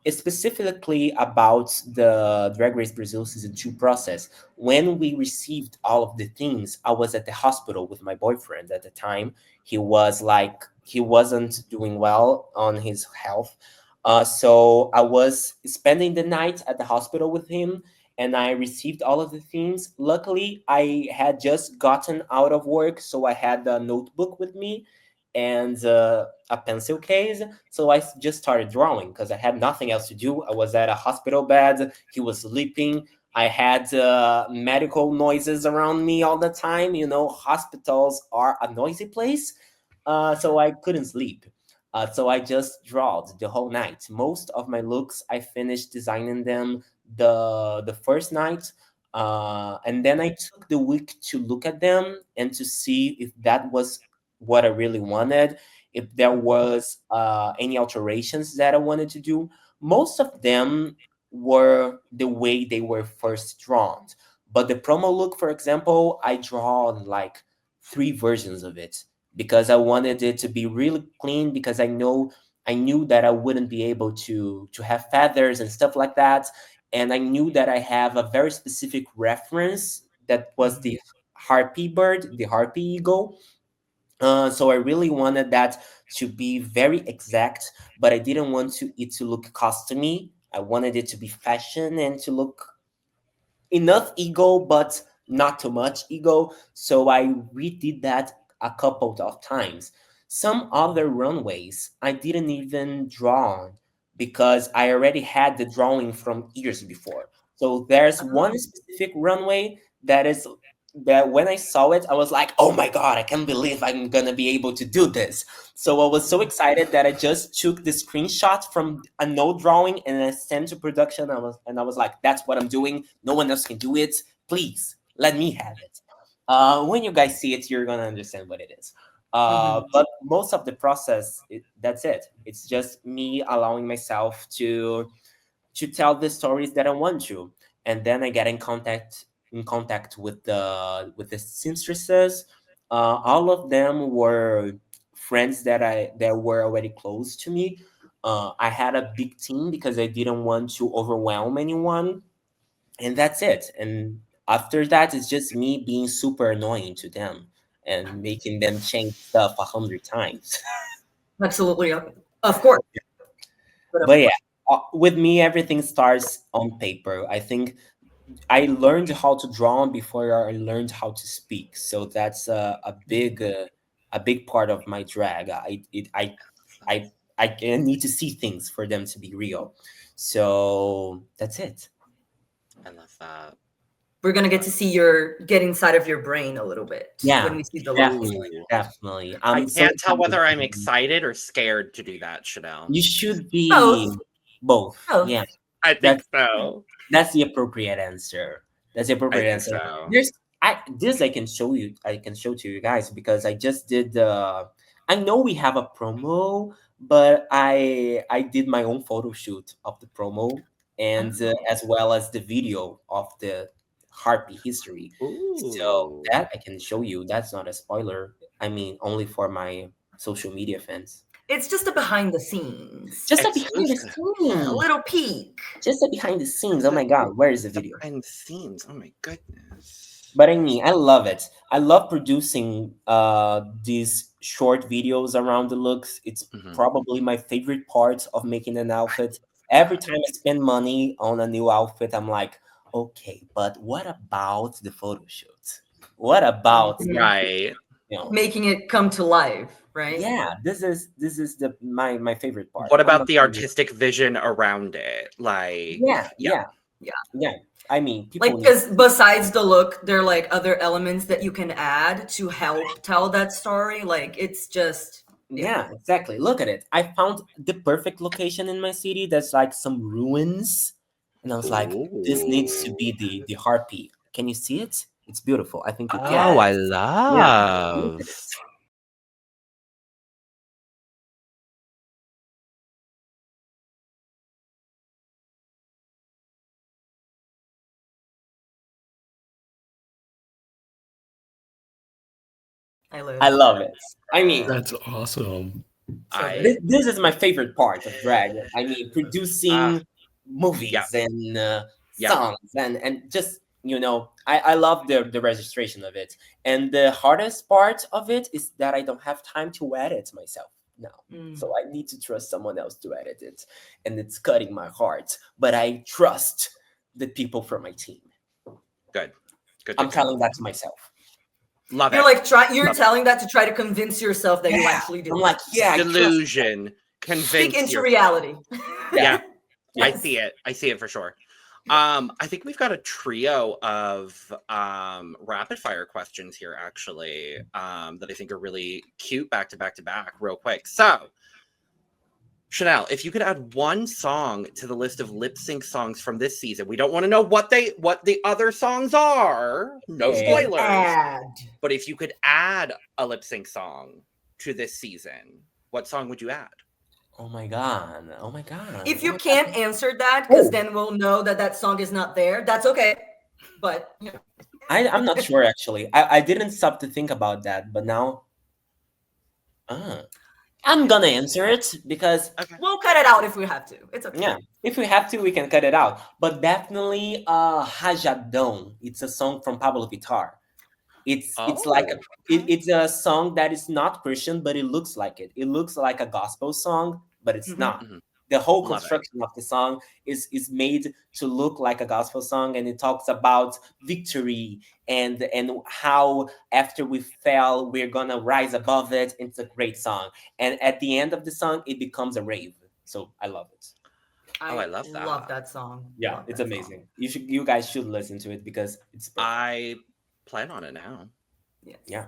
It's specifically about the Drag Race Brazil season 2 process. When we received all of the themes, I was at the hospital with my boyfriend at the time. He wasn't doing well on his health. So I was spending the night at the hospital with him, and I received all of the themes. Luckily, I had just gotten out of work, so I had a notebook with me and a pencil case. So I just started drawing because I had nothing else to do. I was at a hospital bed. He was sleeping. I had medical noises around me all the time. You know, hospitals are a noisy place. So I couldn't sleep. So I just drawed the whole night. Most of my looks, I finished designing them the first night. And then I took the week to look at them and to see if that was what I really wanted, if there was any alterations that I wanted to do. Most of them were the way they were first drawn. But the promo look, for example, I draw like three versions of it because I wanted it to be really clean because I knew that I wouldn't be able to have feathers and stuff like that. And I knew that I have a very specific reference that was the harpy bird, the harpy eagle. So I really wanted that to be very exact, but I didn't want it to look custom-y. I wanted it to be fashion and to look enough ego, but not too much ego. So I redid that a couple of times. Some other runways I didn't even draw on because I already had the drawing from years before. So there's one specific runway that when I saw it, I was like, oh my God, I can't believe I'm gonna be able to do this. So I was so excited that I just took the screenshot from a no drawing and I sent to production. I was like, that's what I'm doing. No one else can do it. Please let me have it. When you guys see it, you're gonna understand what it is. But most of the process, that's it. It's just me allowing myself to tell the stories that I want to, and then I get in contact with the seamstresses. All of them were friends that were already close to me. I had a big team because I didn't want to overwhelm anyone, and that's it. And after that, it's just me being super annoying to them and making them change stuff 100 times. Absolutely. Of course. But yeah, with me, everything starts on paper. I think I learned how to draw before I learned how to speak. So that's a big part of my drag. I I need to see things for them to be real. So that's it. I love that. we're gonna get to see get inside of your brain a little bit. Yeah, when we see the definitely. I can't tell whether I'm excited or scared to do that, Chanel. You should be both. Yeah, I think so. That's the appropriate answer. That's the appropriate answer. So. I can show you. I can show to you guys because I just did. I know we have a promo, but I did my own photo shoot of the promo and as well as the video of the Harpy history. Ooh. So that I can show you. That's not a spoiler. I mean, only for my social media fans. It's just a behind the scenes. Just a behind the scenes. A little peek. Just a behind the scenes. Oh my god, where is the video? Behind the scenes. Oh my goodness. But I mean, I love it. I love producing these short videos around the looks. It's probably my favorite part of making an outfit. Every time I spend money on a new outfit, I'm like, okay, but what about the photo shoot? What about making it come to life? Right? Yeah, this is my favorite part. What about the artistic vision around it? Like yeah. I mean, because besides the look, there are like other elements that you can add to help tell that story. Like it's just exactly. Look at it. I found the perfect location in my city. There's like some ruins, and I was like, this needs to be the Harpy. Can you see it? It's beautiful. I think you can. Oh, I love. I love it. I mean, that's awesome. This is my favorite part of drag. I mean, producing movies and songs and just I love the registration of it. And the hardest part of it is that I don't have time to edit myself now. So I need to trust someone else to edit it, and it's cutting my heart. But I trust the people from my team. Good. I'm telling that to myself. Love you're telling that to try to convince yourself that you actually do. I'm like, delusion. Convince into reality. Yeah. Yes. I see it for sure. I think we've got a trio of rapid fire questions here actually that I think are really cute back to back real quick. So Chanel, if you could add one song to the list of lip sync songs from this season, we don't want to know what the other songs are. No spoilers. But if you could add a lip sync song to this season, what song would you add? Oh my god. If you can't answer that, because then we'll know that song is not there. That's okay. But I'm not sure actually. I didn't stop to think about that, but now I'm gonna answer it because we'll cut it out if we have to. It's okay. Yeah, if we have to, we can cut it out. But definitely, Rajadão. It's a song from Pablo Vittar. It's like it's a song that is not Christian, but it looks like it. It looks like a gospel song, but it's not. The whole construction of the song is made to look like a gospel song, and it talks about victory and how after we fell, we're gonna rise above it. It's a great song, and at the end of the song, it becomes a rave. So I love it. I love that. Love that song. Yeah, it's amazing. Song. You guys should listen to it because it's. I plan on it now. Yeah.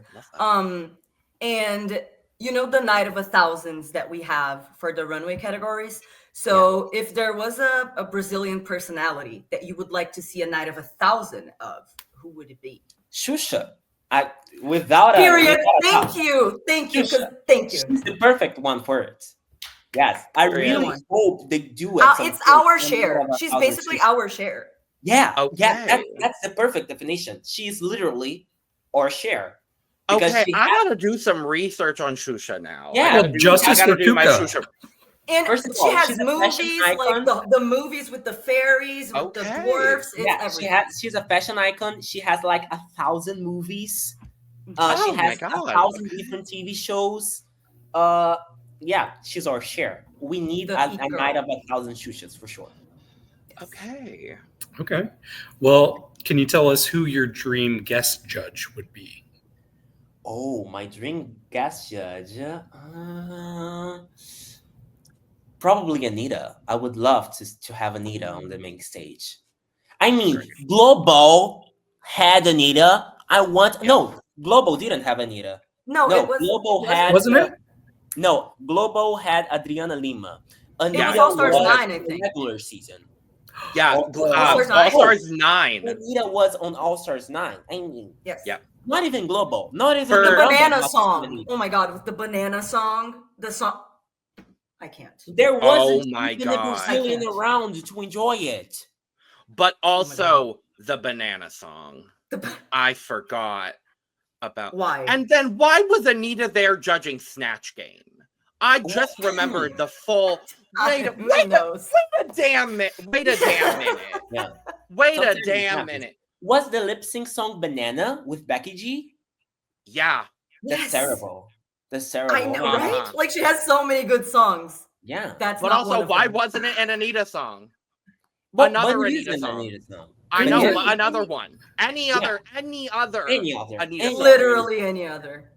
And the Night of 1,000s that we have for the runway categories. So if there was a Brazilian personality that you would like to see a Night of 1,000 of, who would it be? Xuxa. Period. Thank you. Thank you. She's the perfect one for it. Yes. I really hope they do it. It's our share. She's basically our share. Yeah. Okay. Yeah. That's the perfect definition. She's literally our share. Okay, I gotta do some research on Xuxa now. Yeah, justice for Tuca. And she has movies like the movies with the fairies, with the dwarfs. She's a fashion icon. She has like 1,000 movies. She has 1,000 different TV shows. She's our share. We need a night of 1,000 Xuxas for sure. Okay. Well, can you tell us who your dream guest judge would be? Oh, my dream guest judge? Probably Anita. I would love to have Anita on the main stage. I mean, global had Anita. No, Global didn't have Anita. No, it was Global had Wasn't it? No, Global had Adriana Lima. It was Anita All Stars was 9, I in the think. regular season. Yeah, All Stars 9. All Stars 9. Anita was on All Stars 9. I mean, Yes. Yeah. not even Global. Not even For- The the Rumble banana was song. Anita. Oh my god, the banana song. The song. I can't. There wasn't my even a God. Brazilian I can't. around to enjoy it. But also the banana song. The, I forgot about. why? And then why was Anita there judging Snatch Game? I just remembered the full. Wait a damn minute. Yeah. Wait a Sometimes it damn happens. minute. Was the lip sync song Banana with Becky G? Yeah. That's Yes. terrible. That's terrible. I know, right? Like she has so many good songs. Yeah. That's But not also, one of why them. wasn't it an Anita song? But Another it Anita is an song. Anita song. I But know, yeah. but another one. Any other Any other. Anita song. Literally any other.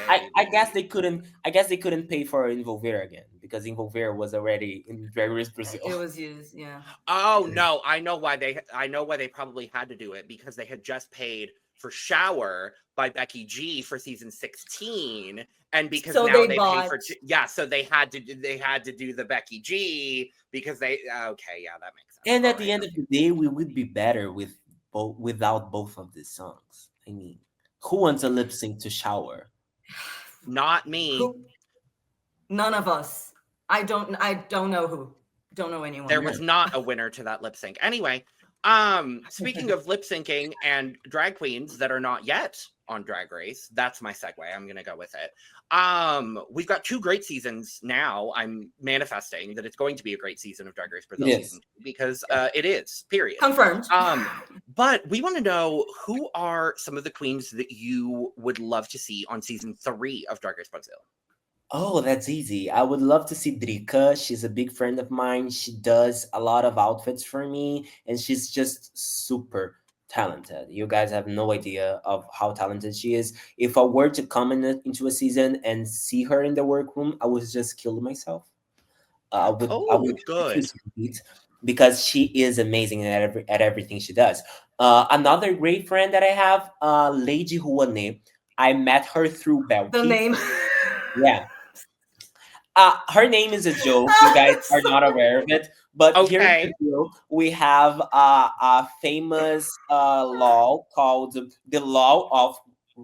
I guess they couldn't pay for Involvera again because Involvera was already in Drag Race Brasil. It was used, yeah. Oh no, I know why they probably had to do it, because they had just paid for Shower by Becky G for season 16, and because So now they pay bought- for so they had to do the Becky G because that makes sense. And at the end of the day, we would be better without both of these songs. I mean, who wants a lip sync to Shower? Not me. None of us. I don't know who. Don't know anyone. There was not a winner to that lip sync. Anyway, speaking of lip syncing and drag queens that are not yet on Drag Race, that's my segue. I'm gonna go with it. We've got 2 great seasons now. I'm manifesting that it's going to be a great season of Drag Race Brasil season 2 because it is. Period. Confirmed. But we want to know, who are some of the queens that you would love to see on season 3 of Drag Race Brasil? Oh, that's easy. I would love to see Drica. She's a big friend of mine. She does a lot of outfits for me, and she's just super talented. You guys have no idea of how talented she is. If I were to come into a season and see her in the workroom, I would just kill myself. I would good. Because she is amazing at everything she does. Another great friend that I have, Lady Rouanet. I met her through Belky. The name. Yeah. Her name is a joke. You guys are not aware of it. But here's the deal. We have a famous law called the Law of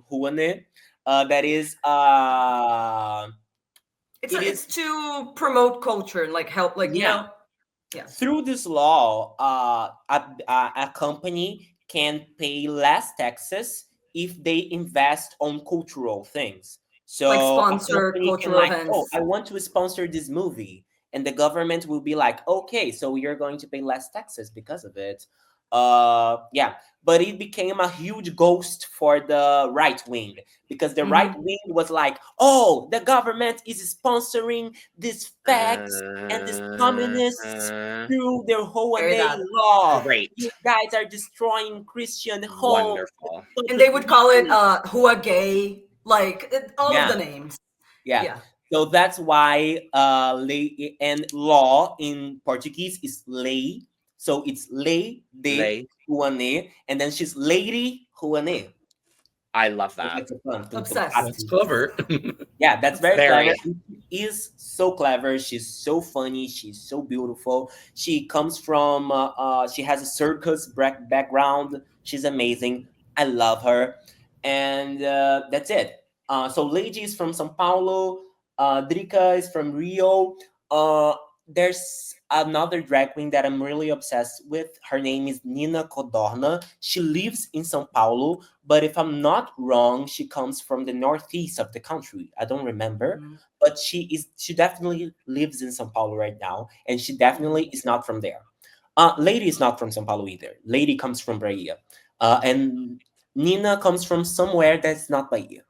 Rouanet. That is... It's to promote culture and like help, like, you know. Yeah. Through this law, a company can pay less taxes if they invest on cultural things. So like sponsor cultural events. Oh, I want to sponsor this movie, and the government will be like, okay, so you're going to pay less taxes because of it. But it became a huge ghost for the right wing, because the right wing was like, oh, the government is sponsoring these facts and these communists through their whole day law. Great. You guys are destroying Christian homes. Wonderful. And they would call it Hua Gay, like all of the names. Yeah. So that's why lei and law in Portuguese is lei. So it's Lei de Rouanet, and then she's Lady Rouanet. I love that. Obsessed. That's clever. Yeah, that's very clever. She is so clever. She's so funny. She's so beautiful. She comes from, she has a circus background. She's amazing. I love her. And that's it. So Lady is from São Paulo. Drica is from Rio. There's another drag queen that I'm really obsessed with. Her name is Nina Codorna. She lives in São Paulo, but if I'm not wrong, she comes from the northeast of the country. I don't remember, but she definitely lives in São Paulo right now, and she definitely is not from there. Lady is not from São Paulo either. Lady comes from Bahia, and Nina comes from somewhere that's not Bahia,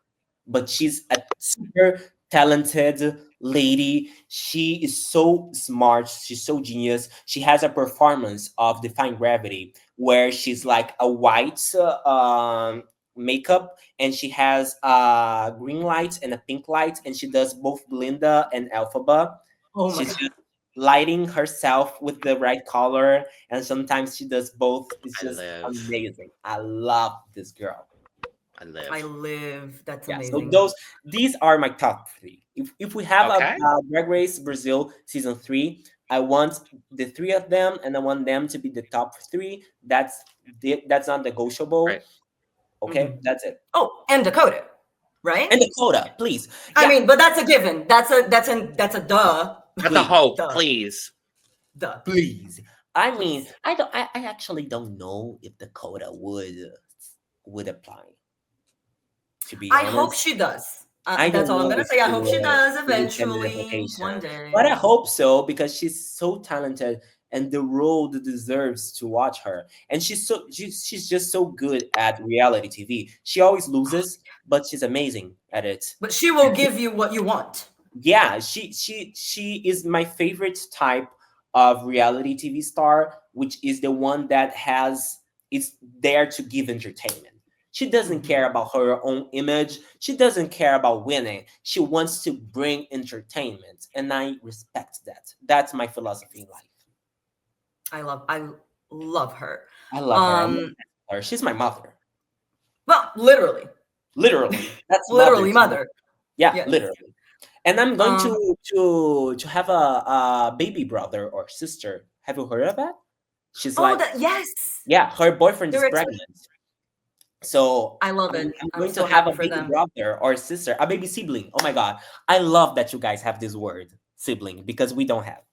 but she's a super talented lady. She is so smart. She's so genius. She has a performance of Defying Gravity where she's like a white makeup, and she has green lights and a pink light, and she does both Glinda and Elphaba. Oh my God. lighting herself with the right color, and sometimes she does both. It's just amazing. I love this girl. I live. That's Yeah, so amazing. these are my top 3. If we have Okay. a Drag Race Brazil season 3, I want the 3 of them, and I want them to be the top 3. That's not negotiable. Right. Okay, that's it. Oh, and Dakota, right? And Dakota, please. I mean, but that's a given. That's a duh. That's a hope, please. Duh. Please. I mean, I actually don't know if Dakota would apply. To be honest, I hope she does. That's all I'm gonna say. I hope she does eventually one day. But I hope so, because she's so talented, and the world deserves to watch her. And she's just so good at reality TV. She always loses, but she's amazing at it. But she will give you what you want. Yeah, she is my favorite type of reality TV star, which is the one that is there to give entertainment. She doesn't care about her own image. She doesn't care about winning. She wants to bring entertainment, and I respect that. That's my philosophy in life. I love her. I love her. She's my mother. Well, literally. That's literally mother. Yeah, yes. Literally. And I'm going to have a baby brother or sister. Have you heard of that? She's yes. Yeah, her boyfriend is pregnant. So I love it. I'm going to have a baby brother or sister, a baby sibling. Oh my God. I love that you guys have this word, sibling, because we don't have.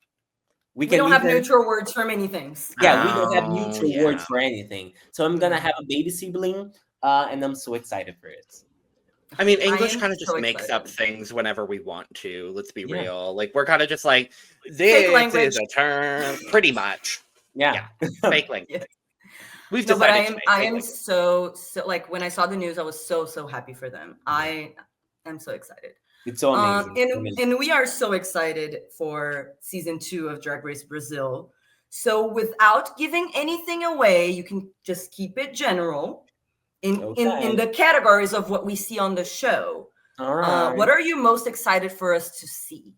We don't have neutral words for many things. Yeah, we don't have neutral words for anything. So I'm going to have a baby sibling, and I'm so excited for it. I mean, English kind of just makes up things whenever we want to. Let's be real. Like, we're kind of just like, this is a term, pretty much. Yeah. Fake language. We've but I am so like, when I saw the news, I was so happy for them. I am so excited. It's so amazing. And we are so excited for season 2 of Drag Race Brazil. So without giving anything away, you can just keep it general in the categories of what we see on the show. All right. What are you most excited for us to see?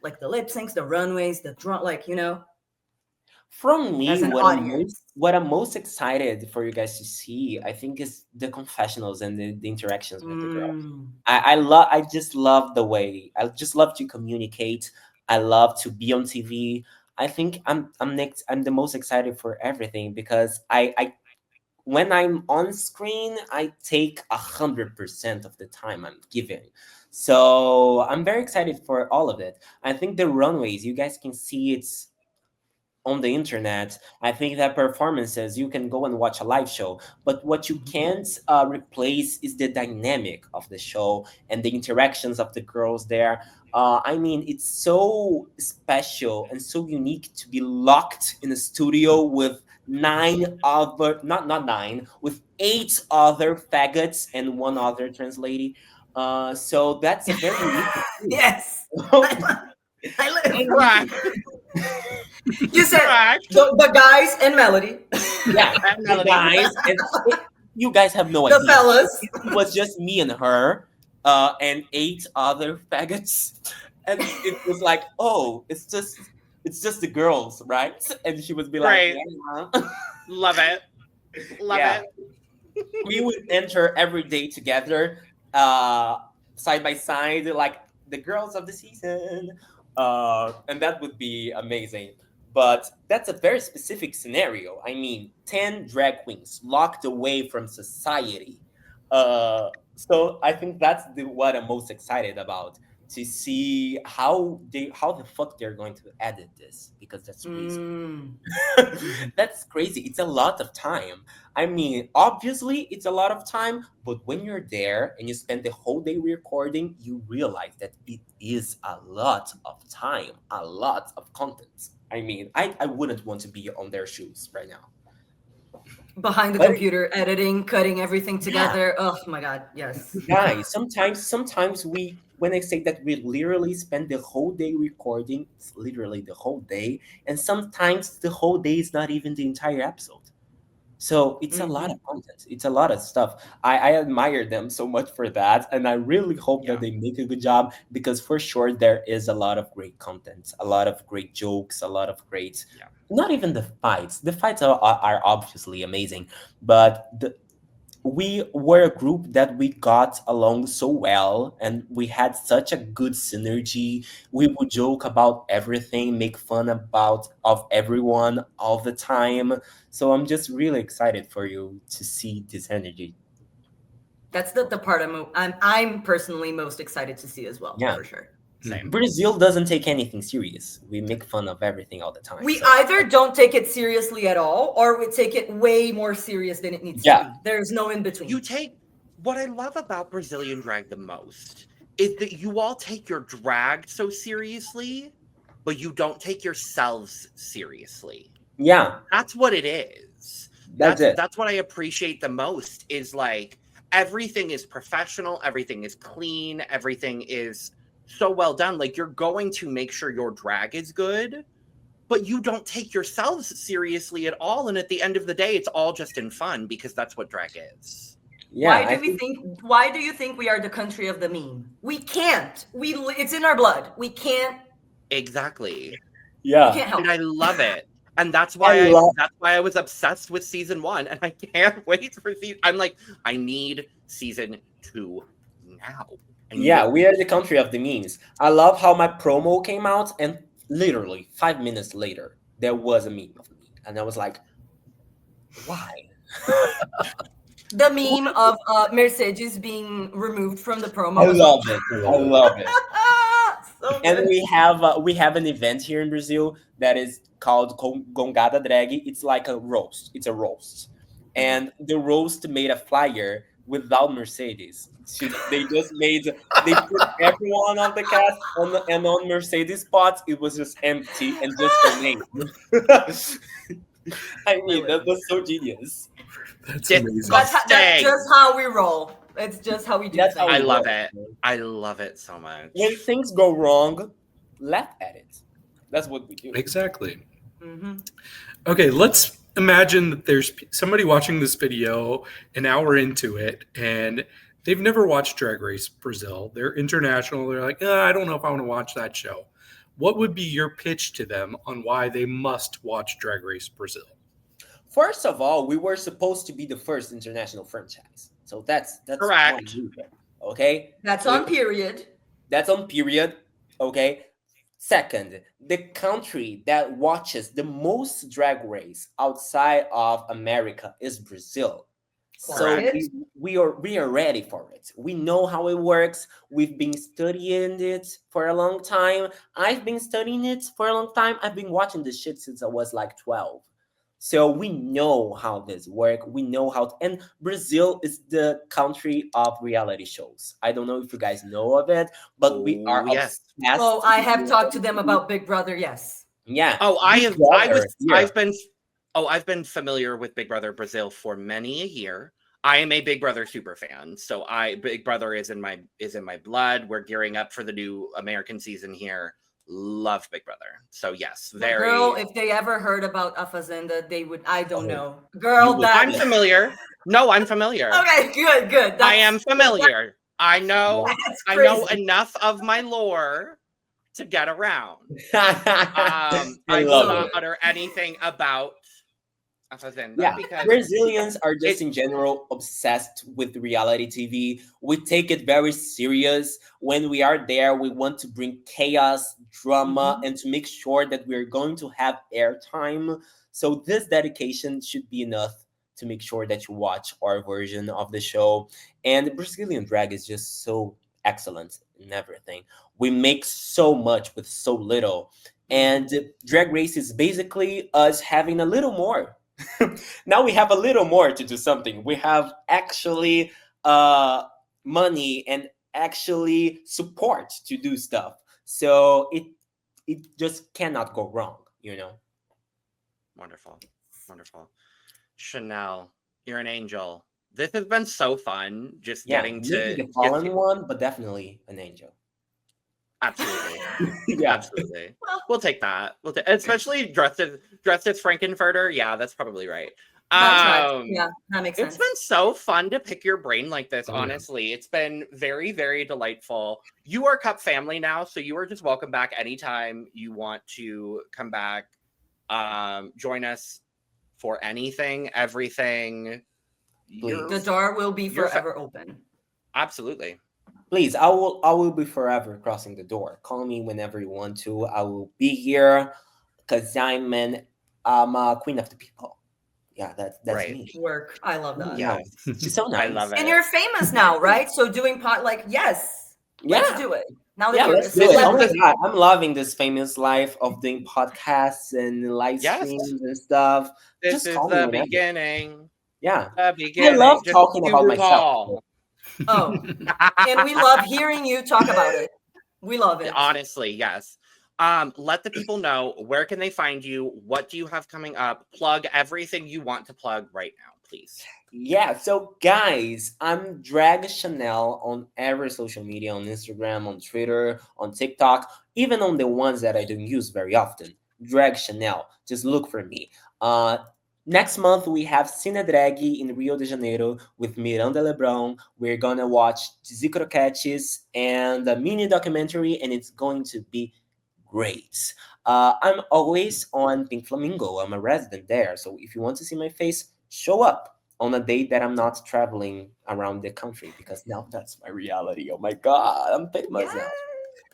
Like the lip syncs, the runways, the drum, like, From me, what I'm most excited for you guys to see, I think, is the confessionals and the interactions with the girls. I just love the way. I just love to communicate. I love to be on TV. I think I'm the most excited for everything, because I when I'm on screen, I take 100% of the time I'm giving. So I'm very excited for all of it. I think the runways, you guys can see it's on the internet. I think that performances, you can go and watch a live show, but what you can't replace is the dynamic of the show and the interactions of the girls there. I mean, it's so special and so unique to be locked in a studio with 8 other faggots and 1 other trans lady. So that's a very unique yes. I You said the guys and Melody. Yeah, the guys. And you guys have no idea. The fellas. It was just me and her, and 8 other faggots, and it was like, oh, it's just the girls, right? And she would be like, yeah. Love it. Love it. We would enter every day together, side by side, like the girls of the season. And that would be amazing. But that's a very specific scenario. I mean, 10 drag queens locked away from society. So I think that's what I'm most excited about, to see how the fuck they're going to edit this, because that's crazy. That's crazy. It's a lot of time. I mean, obviously it's a lot of time, but when you're there and you spend the whole day recording, you realize that it is a lot of time, a lot of content. I mean, I wouldn't want to be on their shoes right now. Behind the computer, editing, cutting everything together. Oh my God, yes. Guys, sometimes when I say that we literally spend the whole day recording, it's literally the whole day. And sometimes the whole day is not even the entire episode. So it's a lot of content. It's a lot of stuff. I admire them so much for that. And I really hope that they make a good job, because for sure there is a lot of great content, a lot of great jokes, a lot of great, not even the fights. The fights are obviously amazing, but we were a group that we got along so well, and we had such a good synergy. We would joke about everything, make fun about of everyone all the time. So I'm just really excited for you to see this energy. That's the part I'm personally most excited to see as well, for sure. Same. Brazil doesn't take anything serious. We make fun of everything all the time. We either don't take it seriously at all, or we take it way more serious than it needs to be. There's no in between. What I love about Brazilian drag the most is that you all take your drag so seriously, but you don't take yourselves seriously. Yeah. That's what it is. That's it. That's what I appreciate the most, is like everything is professional, everything is clean, everything is so well done. Like, you're going to make sure your drag is good, but you don't take yourselves seriously at all. And at the end of the day, it's all just in fun, because that's what drag is. Yeah, why do you think we are the country of the meme? We can't. It's in our blood. We can't. Exactly. Yeah. We can't help. And I love it. And that's why I was obsessed with season 1, and I can't wait for I'm like, I need season 2 now. Yeah, we are the country of the memes. I love how my promo came out, and literally 5 minutes later, there was a meme of me. And I was like, why? The meme of Mercedes being removed from the promo. I love it. I love it. So and we have an event here in Brazil that is called Gongada Drag. It's like a roast. It's a roast. And the roast made a flyer without Mercedes. They put everyone on the cast on Mercedes spots. It was just empty and just her name. I mean, that was so genius. That's amazing. That's just how we roll. It's just how we do things. I love it. I love it so much. When things go wrong, laugh at it. That's what we do. Exactly. Okay, let's imagine that there's somebody watching this video an hour into it, and they've never watched Drag Race Brazil. They're international. They're like, I don't know if I want to watch that show. What would be your pitch to them on why they must watch Drag Race Brazil? First of all, we were supposed to be the first international franchise. So that's correct. Okay? That's on period. That's on period. Okay? Second, the country that watches the most Drag Race outside of America is Brazil. So we are ready for it. We know how it works. We've been studying it for a long time. I've been studying it for a long time. I've been watching this shit since I was like 12. So we know how this works. We know how and Brazil is the country of reality shows. I don't know if you guys know of it, but we are obsessed. Oh, I have talked to them about Big Brother, yes. Yeah. Oh, I've been familiar with Big Brother Brazil for many a year. I am a Big Brother super fan. So Big Brother is in my blood. We're gearing up for the new American season here. Love Big Brother. So yes, very. Girl, if they ever heard about A Fazenda, they would. I don't know. Girl, I'm familiar. No, I'm familiar. Okay, good. I am familiar. I know. I know enough of my lore to get around. I will not utter anything about A Fazenda because Brazilians are just in general obsessed with reality TV. We take it very serious. When we are there, we want to bring chaos, drama, and to make sure that we're going to have airtime. So this dedication should be enough to make sure that you watch our version of the show. And Brazilian drag is just so excellent in everything. We make so much with so little. And Drag Race is basically us having a little more. Now we have a little more to do something. We have actually money and actually support to do stuff. So it just cannot go wrong, you know. Wonderful. Chanel, you're an angel. This has been so fun. Just getting to the fallen one, but definitely an angel. Absolutely. Absolutely. We'll take that. Especially dressed as Frankenfurter. Yeah, that's probably right. Yeah, that makes sense. It's been so fun to pick your brain like this, honestly. It's been very, very delightful. You are Cup family now, so you are just welcome back anytime you want to come back. Join us for anything, everything. The door will be forever open. Absolutely. Please, I will be forever crossing the door. Call me whenever you want to. I will be here because I'm a queen of the people. Yeah, that's right. me. Work. I love that. Yeah, she's so nice. I love it. And you're famous now, right? So doing yes, let's do it. Now that let's do it. Oh my God, I'm loving this famous life of doing podcasts and live streams and stuff. This just is the beginning. Yeah, the beginning. I love talking about myself. Oh, and we love hearing you talk about it. We love it. Honestly, yes. Let the people know, where can they find you? What do you have coming up? Plug everything you want to plug right now, please. Yeah, so guys, I'm Drag Chanel on every social media, on Instagram, on Twitter, on TikTok, even on the ones that I don't use very often. Drag Chanel. Just look for me. Next month, we have Cena Drag in Rio de Janeiro with Miranda Lebrão. We're going to watch Croquettes and a mini documentary, and it's going to be great. I'm always on Pink Flamingo. I'm a resident there. So if you want to see my face, show up on a day that I'm not traveling around the country, because now that's my reality. Oh my God, I'm famous now.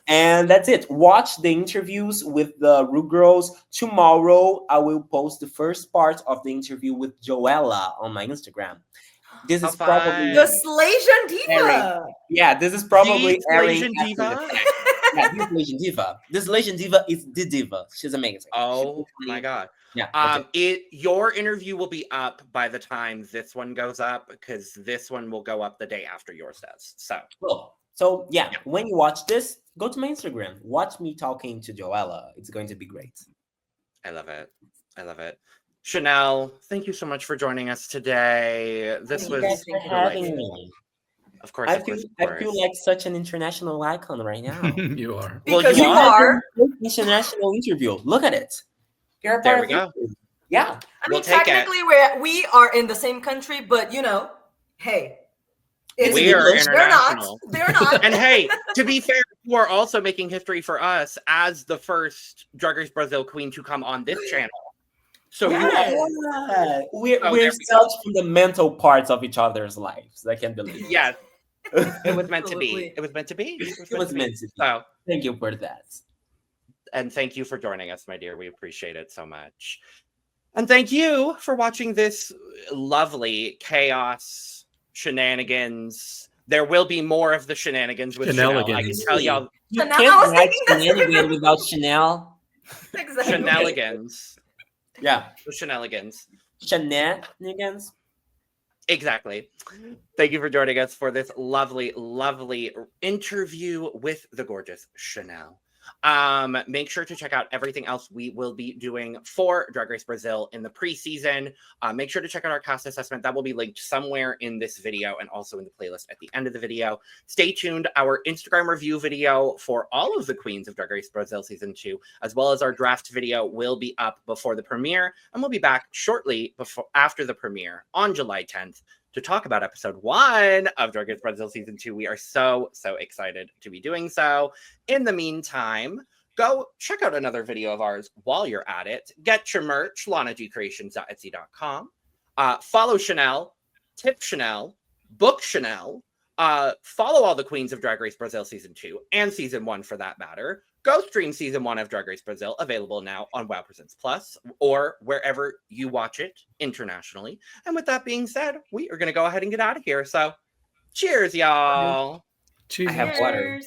And that's it. Watch the interviews with the Ru Girls. Tomorrow, I will post the first part of the interview with Joella on my Instagram. This is probably the Slasian Diva. Yeah, this is probably the Slasian Diva. Yeah, the Slasian Diva. This Slasian Diva is the diva. She's amazing. Oh my God. Yeah. Your interview will be up by the time this one goes up, because this one will go up the day after yours does. So cool. So yeah, when you watch this, go to my Instagram. Watch me talking to Joella. It's going to be great. I love it. I love it. Chanel, thank you so much for joining us today. This was having me. Of course, I feel like such an international icon right now. You are. Because you are. International interview. Look at it. There we go. Yeah. I mean, technically, we are in the same country, but hey. We are international. They're not. And hey, to be fair, you are also making history for us as the first Drag Race Brasil queen to come on this channel. So we're such fundamental parts of each other's lives. I can't believe it. Yes. It was meant to be. It was meant to be. It was meant to be. So thank you for that. And thank you for joining us, my dear. We appreciate it so much. And thank you for watching this lovely chaos shenanigans. There will be more of the shenanigans with Chanel. I can tell y'all. You can't write shenanigans without Chanel. Exactly. Shenanigans. Yeah. The shenanigans. Shenanigans. Exactly. Thank you for joining us for this lovely, lovely interview with the gorgeous Chanel. Make sure to check out everything else we will be doing for Drag Race Brasil in the preseason. Make sure to check out our cast assessment. That will be linked somewhere in this video and also in the playlist at the end of the video. Stay tuned. Our Instagram review video for all of the queens of Drag Race Brasil Season 2, as well as our draft video, will be up before the premiere. And we'll be back shortly after the premiere on July 10th to talk about episode 1 of Drag Race Brasil Season 2. We are so excited to be doing so. In the meantime, go check out another video of ours while you're at it. Get your merch, lanagcreations.etsy.com. Follow Chanel, tip Chanel, book Chanel. Follow all the queens of Drag Race Brasil Season 2 and Season 1 for that matter. Go stream Season 1 of Drag Race Brasil, available now on WoW Presents Plus or wherever you watch it internationally. And with that being said, we are going to go ahead and get out of here. So cheers, y'all. Cheers. I have water.